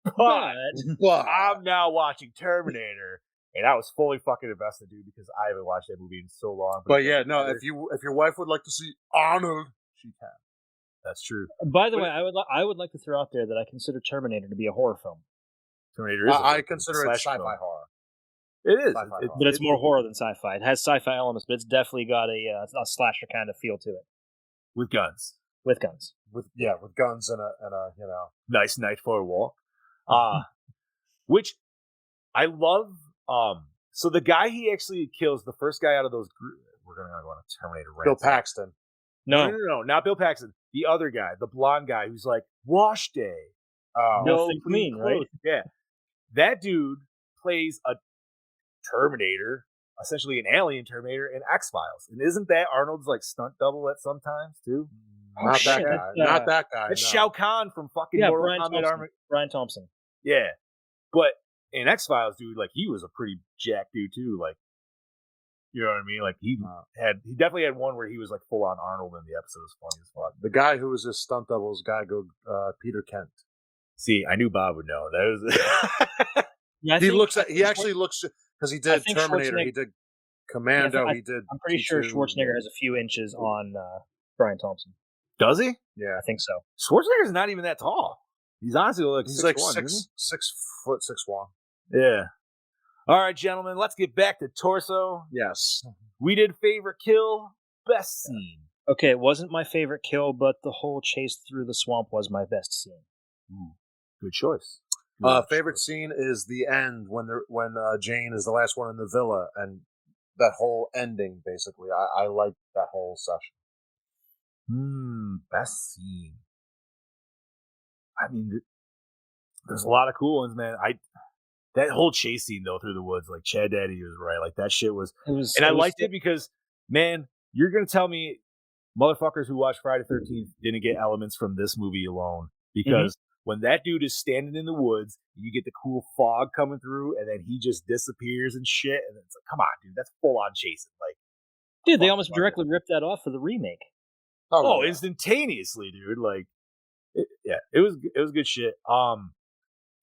but I'm now watching Terminator, and I was fully fucking invested, dude, because I haven't watched that movie in so long. But yeah, no, if your wife would like to see Arnold, she can. That's true. By the way, I would like to throw out there that I consider Terminator to be a horror film. Terminator is. I consider it slash sci-fi film. horror. It is, Sci-fi horror. But it's more horror than sci-fi. It has sci-fi elements, but it's definitely got a slasher kind of feel to it with guns. with guns. With guns and a Nice night for a walk. Which I love. So the guy he actually kills, the first guy out of those group, we're gonna go on a Terminator rant. Bill Paxton. No, not Bill Paxton. The other guy, the blonde guy, who's like wash day. Nothing clean, right? clothes. Yeah, that dude plays a Terminator, essentially an alien Terminator in X-Files. And isn't that Arnold's like stunt double at sometimes too? Oh, Not that shit, guy. that's, Not that guy. It's no. Shao Kahn from fucking Yeah, Mortal Kombat Brian Thompson. Yeah, but in X-Files, dude, like he was a pretty jacked dude too. Like, you know what I mean? Like he definitely had one where he was like full on Arnold in the episode. It was funny as fuck. The guy who was his stunt double is a guy Peter Kent. See, I knew Bob would know. That was. Yeah, He actually looks because he did Terminator, he did Commando, he did. I'm pretty sure Schwarzenegger has a few inches on Brian Thompson. Does he? Yeah, I think so. Schwarzenegger's not even that tall. He's honestly like he's 6'1", like isn't he? 6'1". Yeah. All right, gentlemen, let's get back to Torso. Yes. We did favorite kill, best scene. Okay, it wasn't my favorite kill, but the whole chase through the swamp was my best scene. Good choice. Favorite scene is the end when Jane is the last one in the villa, and that whole ending. Basically, I like that whole session. Best scene. I mean, there's a lot of cool ones, man. That whole chase scene though through the woods, like Chad Daddy was right. Like that shit was, I liked it because, man, you're gonna tell me, motherfuckers who watch Friday 13th didn't get elements from this movie alone because. When that dude is standing in the woods, you get the cool fog coming through, and then he just disappears and shit. And it's like, come on, dude, that's full on chasing. Like, dude, they almost directly ripped that off for the remake. Oh, instantaneously, dude. Like, it was good shit. And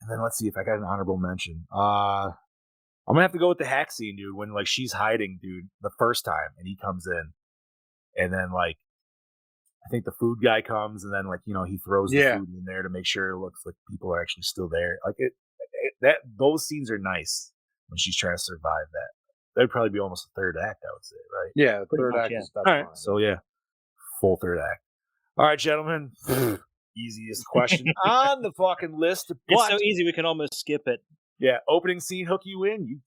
then let's see if I got an honorable mention. I'm gonna have to go with the hack scene, dude. When like she's hiding, dude, the first time, and he comes in, and then like. I think the food guy comes and then like, you know, he throws the food in there to make sure it looks like people are actually still there. Like those scenes are nice when she's trying to survive that. That'd probably be almost a third act, I would say, right? Yeah, the third act is all right. So yeah, full third act. All right, gentlemen. Easiest question on the fucking list. It's so easy we can almost skip it. Yeah, opening scene hook you in. You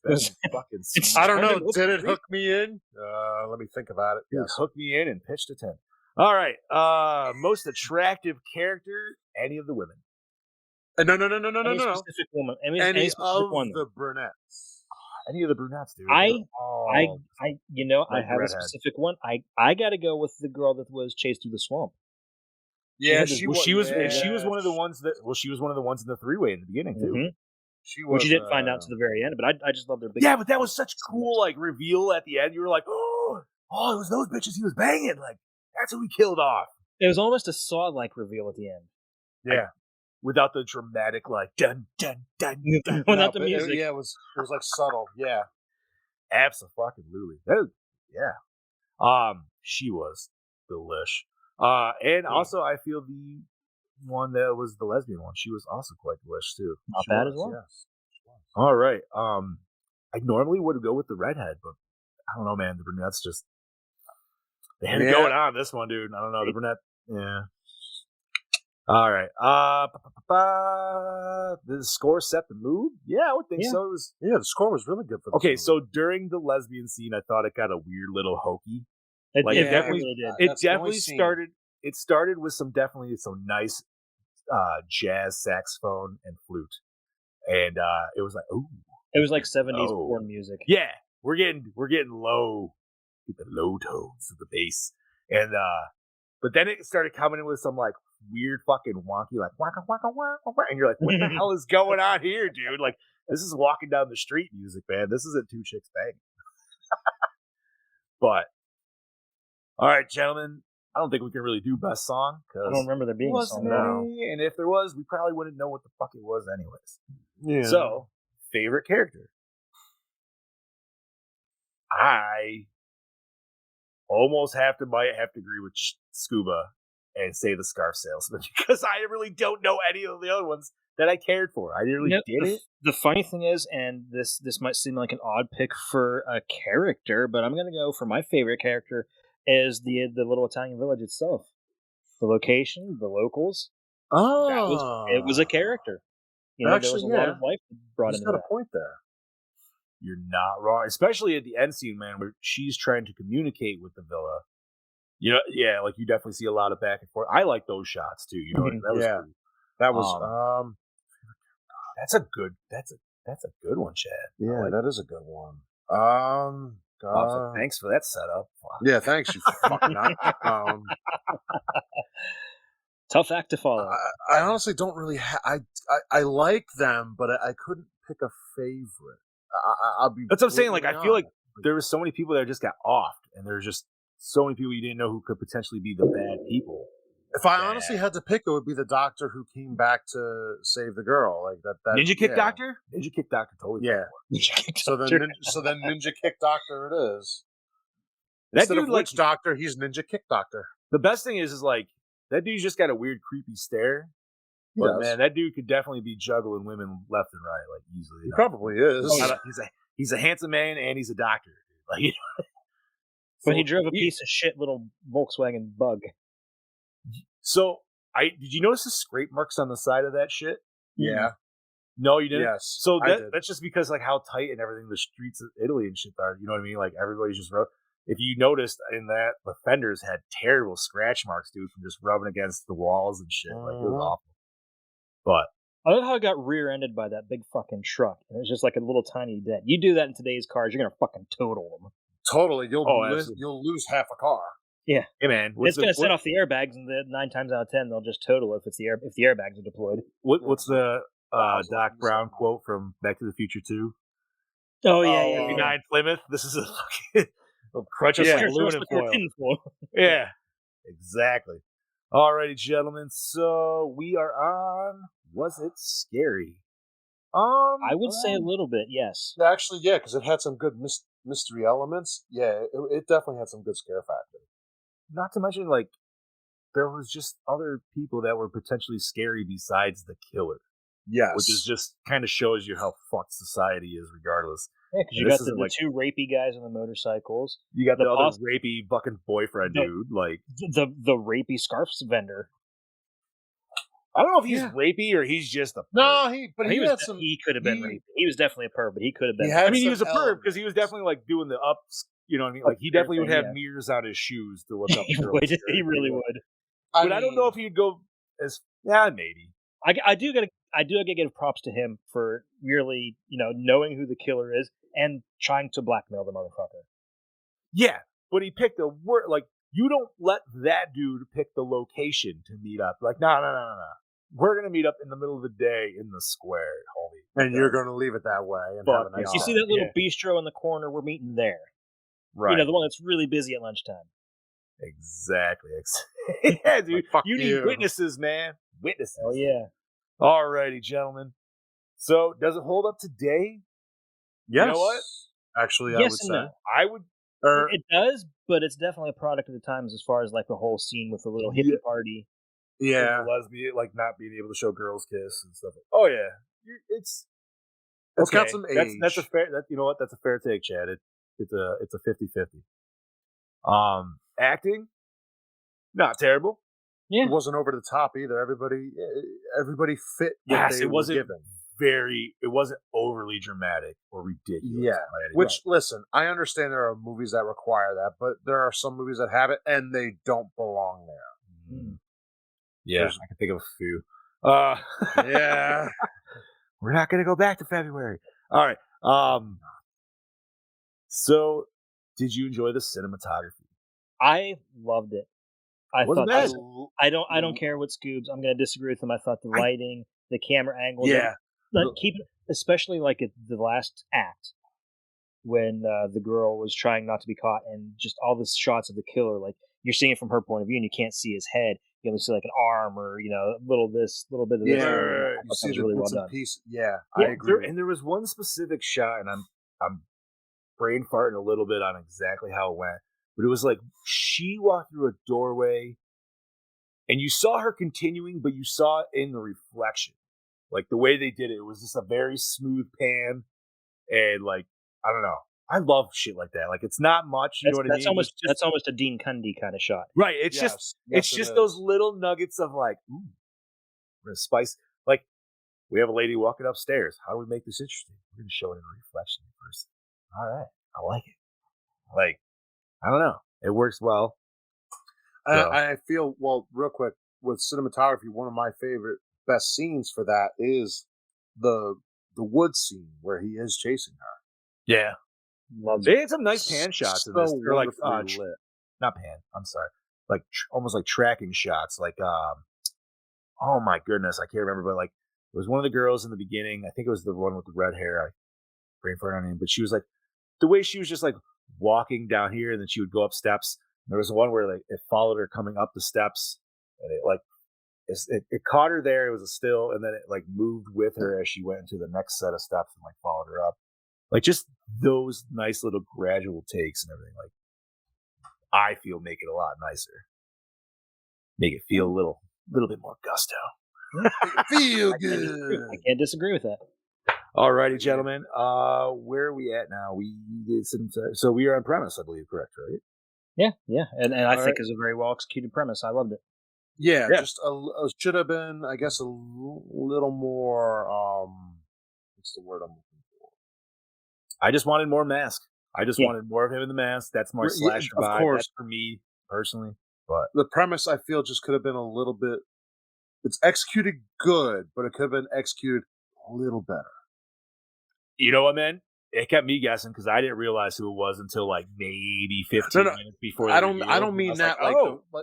fucking. I don't know. Did it hook me in? Let me think about it. Yes. Hook me in and pitch to 10. All right. Most attractive character, any of the women. No. Any specific woman. Any of one. the brunettes. Any of the brunettes, dude. I have a specific one. I got to go with the girl that was chased through the swamp. Yeah, she was one of the ones that. Well, she was one of the ones in the three-way in the beginning too. Mm-hmm. Which you didn't find out to the very end, but I just love their big. Yeah, but that was such cool like reveal at the end. You were like, oh, it was those bitches he was banging. Like. That's who we killed off. It was almost a Saw-like reveal at the end. Yeah. Without the dramatic, like, dun, dun, dun, dun. Without the music. It was like subtle. Yeah. Absolutely. She was delish. And also, I feel the one that was the lesbian one, she was also quite delish, too. Not bad as well. Yes. All right. I normally would go with the redhead, but I don't know, man. The brunette's just... They had it going on this one, dude. I don't know. The brunette. Yeah. All right. Did the score set the mood? Yeah, I would think so. The score was really good for this movie. So during the lesbian scene, I thought it got a weird little hokey. It definitely did. It definitely started. It started with some nice jazz saxophone and flute, and it was like, ooh. It was like 70s porn music. Yeah, we're getting low. Get the low tones of the bass, and but then it started coming in with some like weird fucking wonky like waka waka waka waka, and you're like, what the hell is going on here, dude? Like this is walking down the street music, man. This isn't two chicks banging. But all right, gentlemen, I don't think we can really do best song because I don't remember there being a song. And if there was, we probably wouldn't know what the fuck it was, anyways. Yeah. So, favorite character. I almost might have to agree with Scuba and say the Scarf Salesman because I really don't know any of the other ones that I cared for. I really didn't. The funny thing is, and this might seem like an odd pick for a character, but I'm going to go for my favorite character is the little Italian village itself. The location, the locals. Oh. It was a character. You know, actually, there was a lot of life brought into got that. a point there. You're not wrong, especially at the end scene, man, where she's trying to communicate with the villa. You know, yeah, like you definitely see a lot of back and forth. I like those shots too. You know, that was cool. That was that's a good one, Chad. Yeah, that is a good one. Thanks for that setup. Yeah, thanks, you fucking nut. Tough act to follow. I honestly don't really. I like them, but I couldn't pick a favorite. I'll be. That's what I'm saying. Like, I feel like there were so many people that just got offed, and there's just so many people you didn't know who could potentially be the bad people. If I honestly had to pick, it would be the doctor who came back to save the girl. Like that Ninja Kick yeah. Doctor? Ninja Kick Doctor totally. Yeah. So then Ninja Kick Doctor it is. That Instead dude, of like, Witch Doctor, he's Ninja Kick Doctor. the best thing is like that dude's just got a weird, creepy stare. He But does. man, that dude could definitely be juggling women left and right, like easily. He probably is. He's a handsome man and he's a doctor. Like, you know? But he drove a piece of shit little Volkswagen Bug. So did you notice the scrape marks on the side of that shit? Yeah. No, you didn't. Yes. So I did. that's just because like how tight and everything the streets of Italy and shit are. You know what I mean? Like everybody's just if you noticed in that, the fenders had terrible scratch marks, dude, from just rubbing against the walls and shit. Like it was awful. But I love how it got rear-ended by that big fucking truck. And it was just like a little tiny dent. You do that in today's cars, you're gonna fucking total them. Totally. You'll absolutely. lose half a car. Yeah. Hey man, It's gonna set off the airbags, and 9 times out of 10 they'll just total if the airbags are deployed. What's the Doc Brown quote from Back to the Future 2? Oh yeah. 59 Plymouth. This is a fucking crutch of aluminum foil. Yeah, exactly. Alrighty, gentlemen. So we are on. Was it scary? I would say a little bit, yes. Actually, yeah, because it had some good mystery elements. Yeah, it definitely had some good scare factor. Not to mention, like, there was just other people that were potentially scary besides the killer. Yes. Which is just kind of shows you how fucked society is, regardless. Yeah, because you got the 2 rapey guys on the motorcycles. You got the other rapey fucking boyfriend dude, like the rapey scarves vendor. I don't know if he's rapey or he's just a perp. No, he could have been rapey. He was definitely a perp, but he could have been. I mean, he was a perp because he was definitely like doing the ups. You know what I mean? Like he definitely would have mirrors on his shoes to look up. He really would. But I don't know if he'd go as maybe. I do gotta give props to him for really, knowing who the killer is and trying to blackmail the motherfucker. Yeah, but he picked a word. Like, you don't let that dude pick the location to meet up. Like, no. We're gonna meet up in the middle of the day in the square, homie. And you're gonna leave it that way. And have a nice you see that little bistro in the corner? We're meeting there. Right. The one that's really busy at lunchtime. Exactly. Yeah, dude. Like, you need witnesses, man. Witnesses. Oh yeah. Alrighty, gentlemen. So, does it hold up today? Yes. You know what? Actually, I yes would and say. no. I would. It does, but it's definitely a product of the times as far as like the whole scene with the little hippie party. Yeah, lesbian, like not being able to show girls kiss and stuff. Oh yeah, it's got some age. That's a fair. You know what? That's a fair take, Chad. It's a 50-50. Acting, not terrible. Yeah, it wasn't over the top either. Everybody fit. Yes, it wasn't it wasn't overly dramatic or ridiculous. Yeah, which listen, I understand there are movies that require that, but there are some movies that have it and they don't belong there. Mm. Yeah, I can think of a few. Yeah. We're not going to go back to February. All right. So, did you enjoy the cinematography? I loved it. I Wasn't thought bad. I don't care what Scoobs. I'm going to disagree with him. I thought the lighting, the camera angles, especially like at the last act when the girl was trying not to be caught, and just all the shots of the killer, like you're seeing it from her point of view, and you can't see his head. You can see like an arm or a little bit of this. You see the really well bits and done. pieces. Yeah, I agree. And there was one specific shot, and I'm brain farting a little bit on exactly how it went, but it was like she walked through a doorway, and you saw her continuing, but you saw it in the reflection, like the way they did it. It was just a very smooth pan, and like I don't know. I love shit like that. Like it's not much, you know what I mean? That's almost a Dean Cundy kind of shot. Right. It's just those little nuggets of like, ooh, we're gonna spice. Like we have a lady walking upstairs. How do we make this interesting? We're gonna show it in a reflection first. All right, I like it. Like I don't know, it works well. I feel real quick with cinematography. One of my favorite, best scenes for that is the wood scene where he is chasing her. Yeah. They had some nice pan shots in this. They're like not pan. I'm sorry. Like almost like tracking shots. Like oh my goodness, I can't remember. But like it was one of the girls in the beginning. I think it was the one with the red hair. I brain fart on her name, but she was like the way she was just like walking down here, and then she would go up steps. There was one where like it followed her coming up the steps, and it caught her there. It was a still, and then it like moved with her as she went into the next set of steps and like followed her up. Like just those nice little gradual takes and everything. Like I feel make it a lot nicer. Make it feel a little bit more gusto. Feel good. I can't disagree with that. Alrighty, gentlemen. Where are we at now? We did so we are on premise, I believe, correct, right? Yeah, and I think right. it's a very well executed premise. I loved it. Yeah, Yeah. just should have been, I guess, a little more. What's the word I'm looking for? I just wanted more mask. I just wanted more of him in the mask. That's my slasher of vibe. course. That's for me personally. But The premise, I feel, just could have been a little bit. It's executed good, but it could have been executed a little better. you know what, man? It kept me guessing because I didn't realize who it was until like maybe 15 minutes before. I don't mean that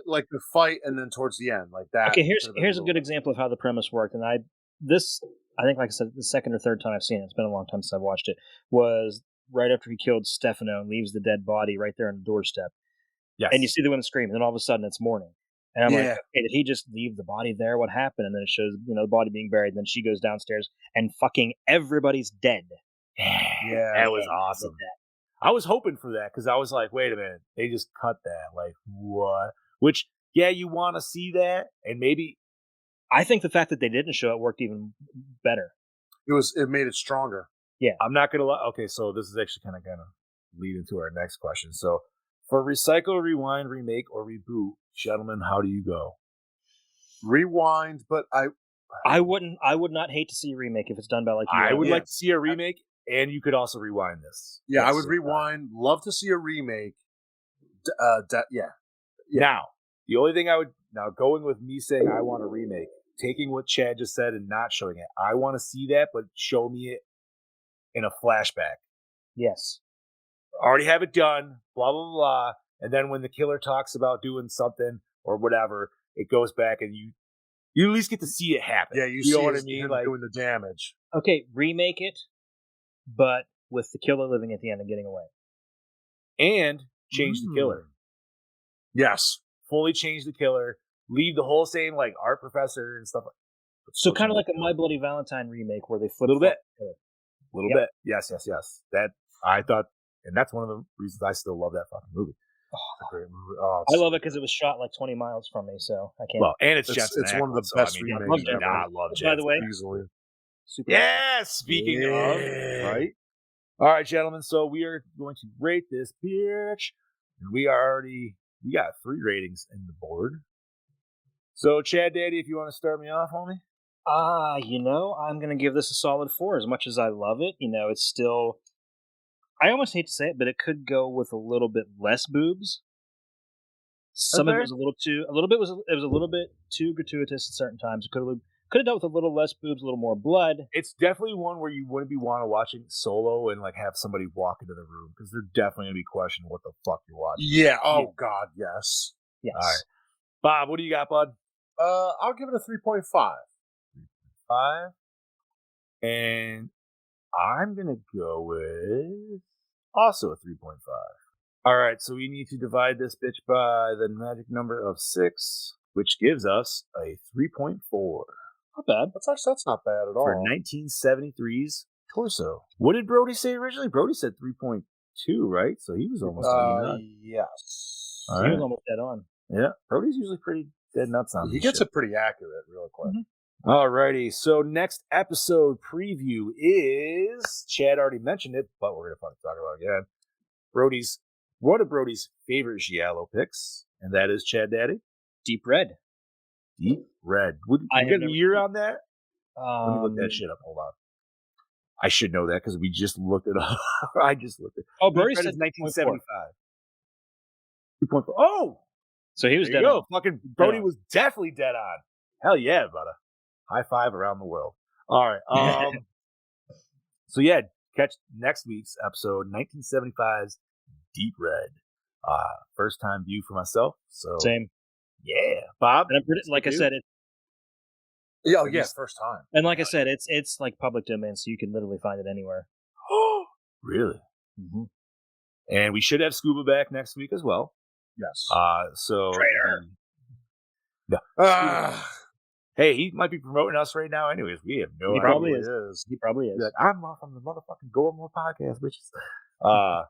like the fight and then towards the end like that. Okay, here's a good example of how the premise worked, and I think, like I said, the second or third time I've seen it. It's been a long time since I've watched it. Was right after he killed Stefano and leaves the dead body right there on the doorstep. Yes. And you see the women scream, and then all of a sudden it's morning. And I'm like, Yeah. okay, did he just leave the body there? What happened? And then it shows, the body being buried. And then she goes downstairs, and fucking everybody's dead. Yeah, that was awesome. I was hoping for that because I was like, wait a minute, they just cut that. Like, what? Which, yeah, you want to see that, and maybe. I think the fact that they didn't show it worked even better. It made it stronger. Yeah. I'm not gonna lie. Okay, so this is actually kind of gonna lead into our next question. So, for recycle, rewind, remake, or reboot, gentlemen, how do you go? Rewind, but I would not hate to see a remake if it's done by like you. I would like to see a remake, and you could also rewind this. Yeah, I would rewind. Love to see a remake. Yeah. Now, the only thing going with me saying I want a remake, taking what Chad just said and not showing it, I want to see that, but show me it in a flashback. Yes. Already have it done, blah, blah, blah. And then when the killer talks about doing something or whatever, it goes back and you at least get to see it happen. Yeah, you know see what I mean? Like doing the damage. Okay, remake it, but with the killer living at the end and getting away. And change the killer. Yes. Fully change the killer. Leave the whole same like art professor and stuff. So kind of like a My Bloody Valentine remake where they flip a little bit. A little bit. Yes. That I thought, and that's one of the reasons I still love that fucking movie. Oh, it's a great movie. Oh, I love it because it was shot like 20 miles from me, so I can't. Well, and it's one of the best remakes ever. I love Jensen. By the way, easily. Super Speaking of, right? All right, gentlemen. So we are going to rate this bitch, and we got 3 ratings in the board. So, Chad Daddy, if you want to start me off, homie. I'm going to give this a solid 4. As much as I love it, it's still. I almost hate to say it, but it could go with a little bit less boobs. Some of it was a little bit too gratuitous at certain times. It could have dealt with a little less boobs, a little more blood. It's definitely one where you wouldn't be watching solo and like have somebody walk into the room because they're definitely gonna be questioning what the fuck you're watching. Yeah. Oh God. Yes. Yes. All right, Bob. What do you got, bud? I'll give it a 3.5. 5. And I'm going to go with also a 3.5. All right, so we need to divide this bitch by the magic number of 6, which gives us a 3.4. Not bad. That's not bad at all. For 1973's Torso. What did Brody say originally? Brody said 3.2, right? So he was almost yes. All he right. was almost dead on. Yeah, Brody's usually pretty dead nuts on He gets it pretty accurate really quick. Mm-hmm. Alrighty, so next episode preview is Chad already mentioned it, but we're gonna fucking talk about it again. One of Brody's favorite Giallo picks, and that is Chad Daddy. Deep Red. Deep Red. You got a year on that? Let me look that shit up. Hold on. I should know that because we just looked it up. I just looked it. Oh, Brody said 1975. 2.4. Oh, so he was there dead you go. on. Fucking Brody was definitely dead on. Hell yeah, brother. High five around the world. All right. So yeah, catch next week's episode, 1975's Deep Red. First time view for myself. So same. Yeah, Bob. And like I said, first time. And like I said, it's like public domain, so you can literally find it anywhere. Really? Mm-hmm. And we should have Scuba back next week as well. Yes. So No. Hey, he might be promoting us right now. Anyways, we have no He idea. probably is. He probably is. Like, I'm off on the motherfucking Gore N More podcast, bitches.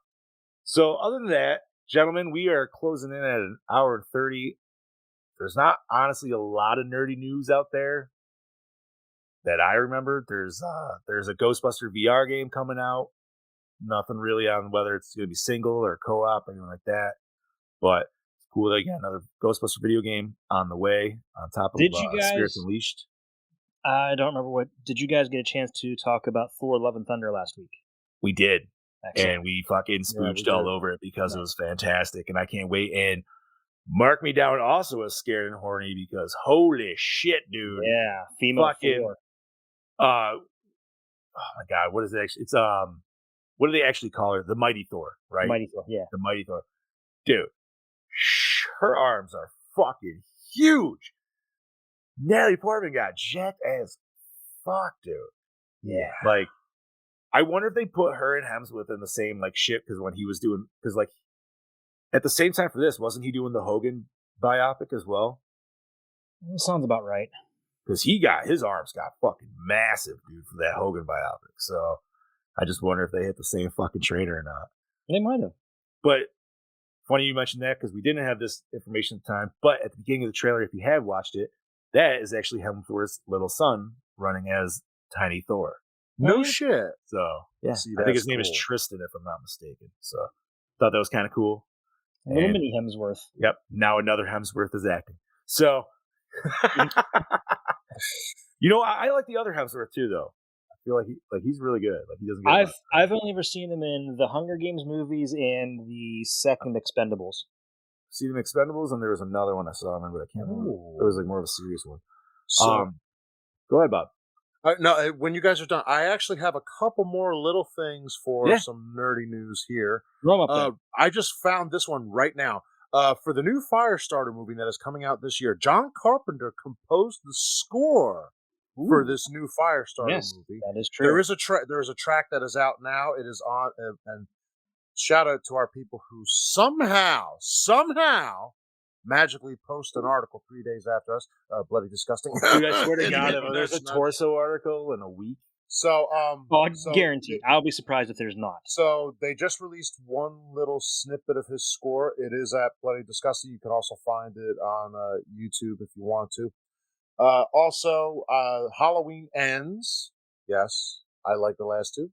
So other than that, gentlemen, we are closing in at an hour and 30. There's not honestly a lot of nerdy news out there that I remember. There's a Ghostbuster VR game coming out. Nothing really on whether it's going to be single or co-op or anything like that. But it's cool that you got another Ghostbuster video game on the way on top of Did you guys, Spirits Unleashed. I don't remember what. Did you guys get a chance to talk about Thor: Love and Thunder last week? We did. Excellent. And we fucking spooched all over it because it was fantastic. And I can't wait. And mark me down also as scared and horny because holy shit, dude. Yeah, female fucking Thor. Oh my god, what is it actually? It's what do they actually call her? The Mighty Thor, right? Mighty Thor, yeah. The Mighty Thor. Dude, her arms are fucking huge. Natalie Portman got jacked as fuck, dude. Yeah. Like, I wonder if they put her and Hemsworth in the same like shit because when he was doing like at the same time for this, wasn't he doing the Hogan biopic as well? That sounds about right. Because his arms got fucking massive, dude, for that Hogan biopic. So I just wonder if they hit the same fucking trainer or not. They might have. But funny you mentioned that because we didn't have this information at the time. But at the beginning of the trailer, if you have watched it, that is actually Hemsworth's little son running as Tiny Thor. No shit. So yeah, See, I think his that's name is cool. Tristan, if I'm not mistaken. So thought that was kind of cool. Little And- mini Hemsworth. Yep. Now another Hemsworth is acting. So, I like the other Hemsworth too, though. I feel like he's really good. Like he doesn't. Get I've only ever seen him in the Hunger Games movies and the second Expendables. seen him Expendables, and there was another one I saw him in, but I can't remember. It was like more of a serious one. So, Go ahead, Bob. no, when you guys are done, I actually have a couple more little things for some nerdy news here. Throw 'em up I just found this one right now. For the new Firestarter movie that is coming out this year, John Carpenter composed the score for this new Firestarter movie. That is true. There is a track that is out now. It is on, and shout out to our people who somehow magically post an article 3 days after us. Bloody disgusting. Dude, I swear to In God, the if there's a internet. torso article in a week. So, Guaranteed. I'll be surprised if there's not. So they just released one little snippet of his score. It is at Bloody Disgusting. You can also find it on YouTube if you want to. Also, Halloween Ends. Yes, I like the last two. You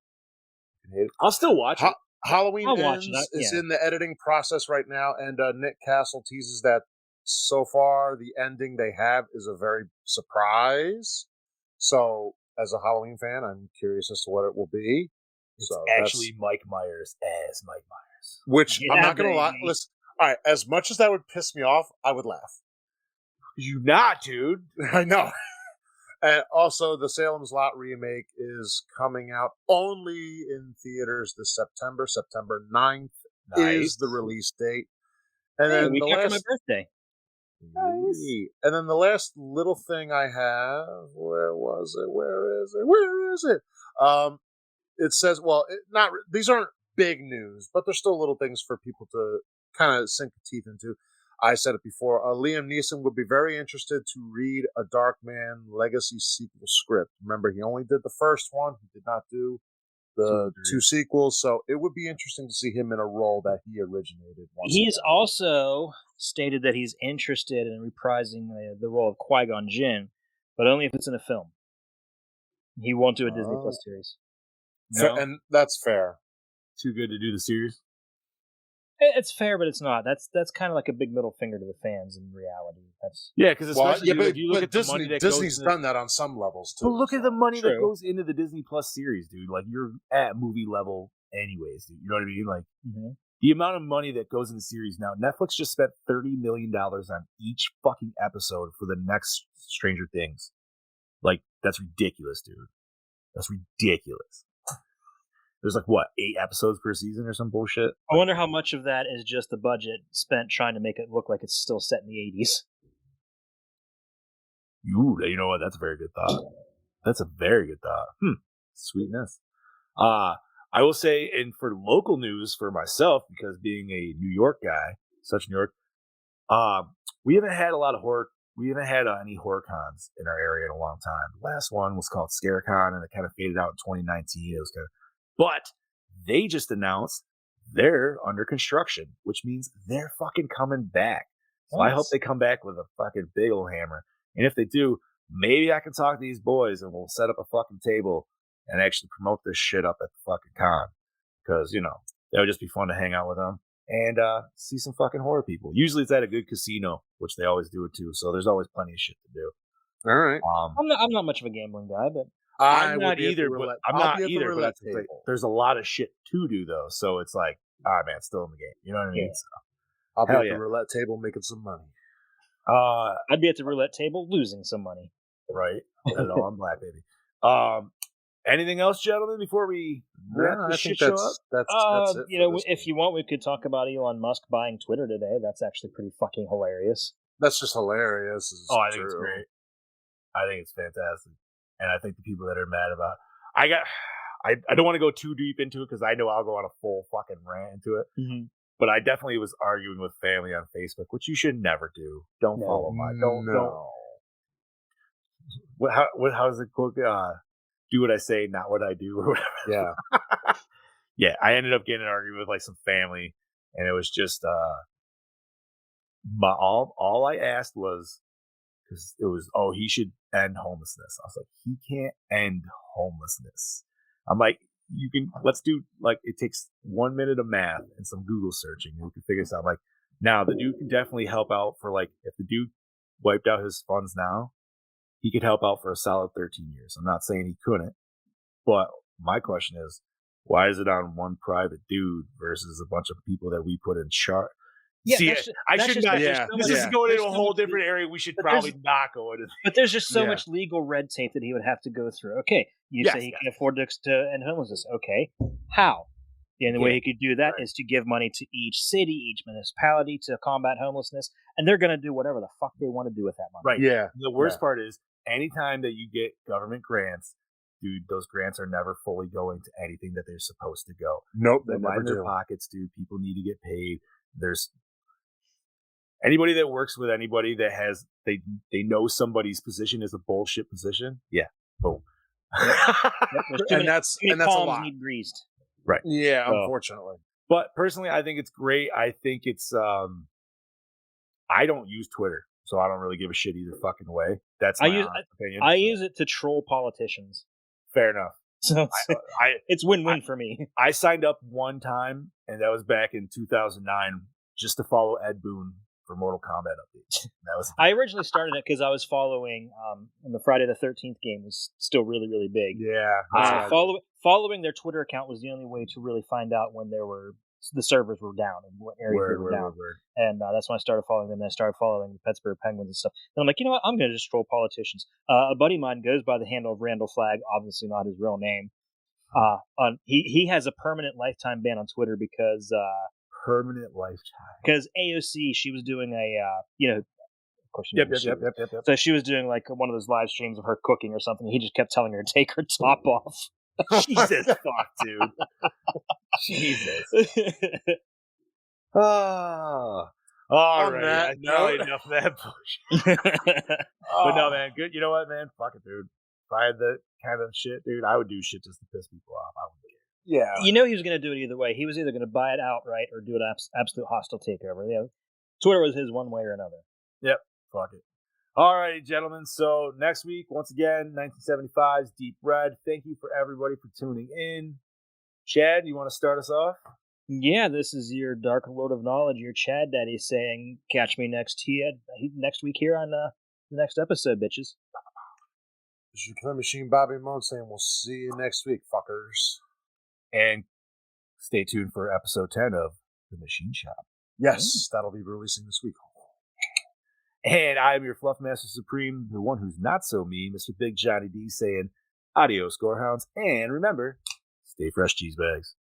can hate it. I'll still watch it. Halloween I'll watch Ends it, is yeah. in the editing process right now, and Nick Castle teases that so far the ending they have is a very surprise. So, as a Halloween fan, I'm curious as to what it will be. It's actually Mike Myers as Mike Myers. Which Yeah, I'm not going to lie. baby. Listen, all right, as much as that would piss me off, I would laugh. You not, dude. I know. And also, the Salem's Lot remake is coming out only in theaters this September. September 9th is the release date. And Hey, then week the after last, my birthday. Neat. And then the last little thing I have, where was it? Where is it? It says, well, these aren't big news, but they're still little things for people to kind of sink teeth into. I said it before. Liam Neeson would be very interested to read a Darkman Legacy sequel script. Remember, he only did the first one. He did not do the two sequels. So it would be interesting to see him in a role that he originated. He's also stated that he's interested in reprising the role of Qui-Gon Jinn, but only if it's in a film. He won't do a Disney Plus series. No? And that's fair. Too good to do the series? It's fair, but it's not. That's kind of like a big middle finger to the fans in reality. That's because especially if you look at Disney, the money that Disney's goes done that on some levels too. But look at the money that True. goes into the Disney Plus series, dude. Like you're at movie level, anyways. Dude. You know what I mean? Like the amount of money that goes in the series now. Netflix just spent $30 million on each fucking episode for the next Stranger Things. Like that's ridiculous, dude. That's ridiculous. There's like, 8 episodes per season or some bullshit? I wonder how much of that is just the budget spent trying to make it look like it's still set in the 80s. You know what? That's a very good thought. That's a very good thought. Sweetness. I will say, and for local news for myself, because being a New York guy, such New York, we haven't had a lot of horror we haven't had any horror cons in our area in a long time. The last one was called ScareCon, and it kind of faded out in 2019. It was but they just announced they're under construction, which means they're fucking coming back. So I hope they come back with a fucking big old hammer. And if they do, maybe I can talk to these boys and we'll set up a fucking table and actually promote this shit up at the fucking con. Because, that would just be fun to hang out with them and see some fucking horror people. Usually it's at a good casino, which they always do it too. So there's always plenty of shit to do. All right. I'm not much of a gambling guy, but I'm not either. But there's a lot of shit to do though. So it's like, man, it's still in the game. You know what I mean? Yeah. So, I'll be at the roulette table making some money. I'd be at the roulette table losing some money. Right. Hello, I'm black, baby. Anything else, gentlemen, before we wrap this shit show up? That's it. If you want, we could talk about Elon Musk buying Twitter today. That's actually pretty fucking hilarious. That's just hilarious. I think it's great. I think it's fantastic. And I think the people that are mad about I don't want to go too deep into it because I know I'll go on a full fucking rant into it. Mm-hmm. But I definitely was arguing with family on Facebook, which you should never do. Don't follow my don't. How's the quote? Do what I say, not what I do, or whatever. Yeah. Yeah. I ended up getting an argument with like some family, and it was just all I asked was because it was he should end homelessness. I was like, he can't end homelessness. I'm like, let's do like it takes 1 minute of math and some Google searching and we can figure this out. I'm like, now the dude can definitely help out for like if the dude wiped out his funds now, he could help out for a solid 13 years. I'm not saying he couldn't, but my question is, why is it on one private dude versus a bunch of people that we put in charge? Yeah, See, I should not. Yeah, this is going into a whole different area. We should probably not go into. But there's just so much legal red tape that he would have to go through. Okay, you say he can afford to end homelessness. Okay, how? The only way he could do that is to give money to each city, each municipality to combat homelessness, and they're going to do whatever the fuck they want to do with that money. Right. Yeah. The worst part is, anytime that you get government grants, dude, those grants are never fully going to anything that they're supposed to go. Nope, they never never do. Their pockets, dude. People need to get paid. There's anybody that works with anybody that has they know somebody's position is a bullshit position. Yeah. Boom. And that's a lot. Need greased. Right. Yeah, unfortunately. But personally, I think it's great. I think it's I don't use Twitter, so I don't really give a shit either fucking way. That's my opinion. I use it to troll politicians. Fair enough. So it's win-win for me. I signed up one time, and that was back in 2009, just to follow Ed Boon for Mortal Kombat updates. That was. I originally started it because I was following, and the Friday the 13th game was still really, really big. Yeah. Following their Twitter account was the only way to really find out when the servers were down and what areas they were down. And that's when I started following them. And I started following the Pittsburgh Penguins and stuff. And I'm like, you know what? I'm going to just troll politicians. A buddy of mine goes by the handle of Randall Flagg, obviously not his real name. He has a permanent lifetime ban on Twitter because permanent lifetime. Because AOC, she was doing of course. Yep. So she was doing like one of those live streams of her cooking or something. He just kept telling her to take her top off. Jesus fuck, dude. Jesus. All right. Enough of that bullshit. But no, man. Good. You know what, man? Fuck it, dude. If I had that kind of shit, dude, I would do shit just to piss people off. I wouldn't care. Yeah. You know he was going to do it either way. He was either going to buy it outright or do an absolute hostile takeover. Twitter was his one way or another. Yep. Fuck it. All righty, gentlemen. So next week, once again, 1975's Deep Red. Thank you for everybody for tuning in. Chad, you want to start us off? Yeah, this is your Dark World of Knowledge, your Chad Daddy saying, catch me next week here on the next episode, bitches. This is your Killing Machine Bobby Moan saying, we'll see you next week, fuckers. And stay tuned for episode 10 of The Machine Shop. Yes, that'll be releasing this week. And I'm your Fluff Master Supreme, the one who's not so mean, Mr. Big Johnny D, saying adios, Gorehounds. And remember, stay fresh, cheese bags.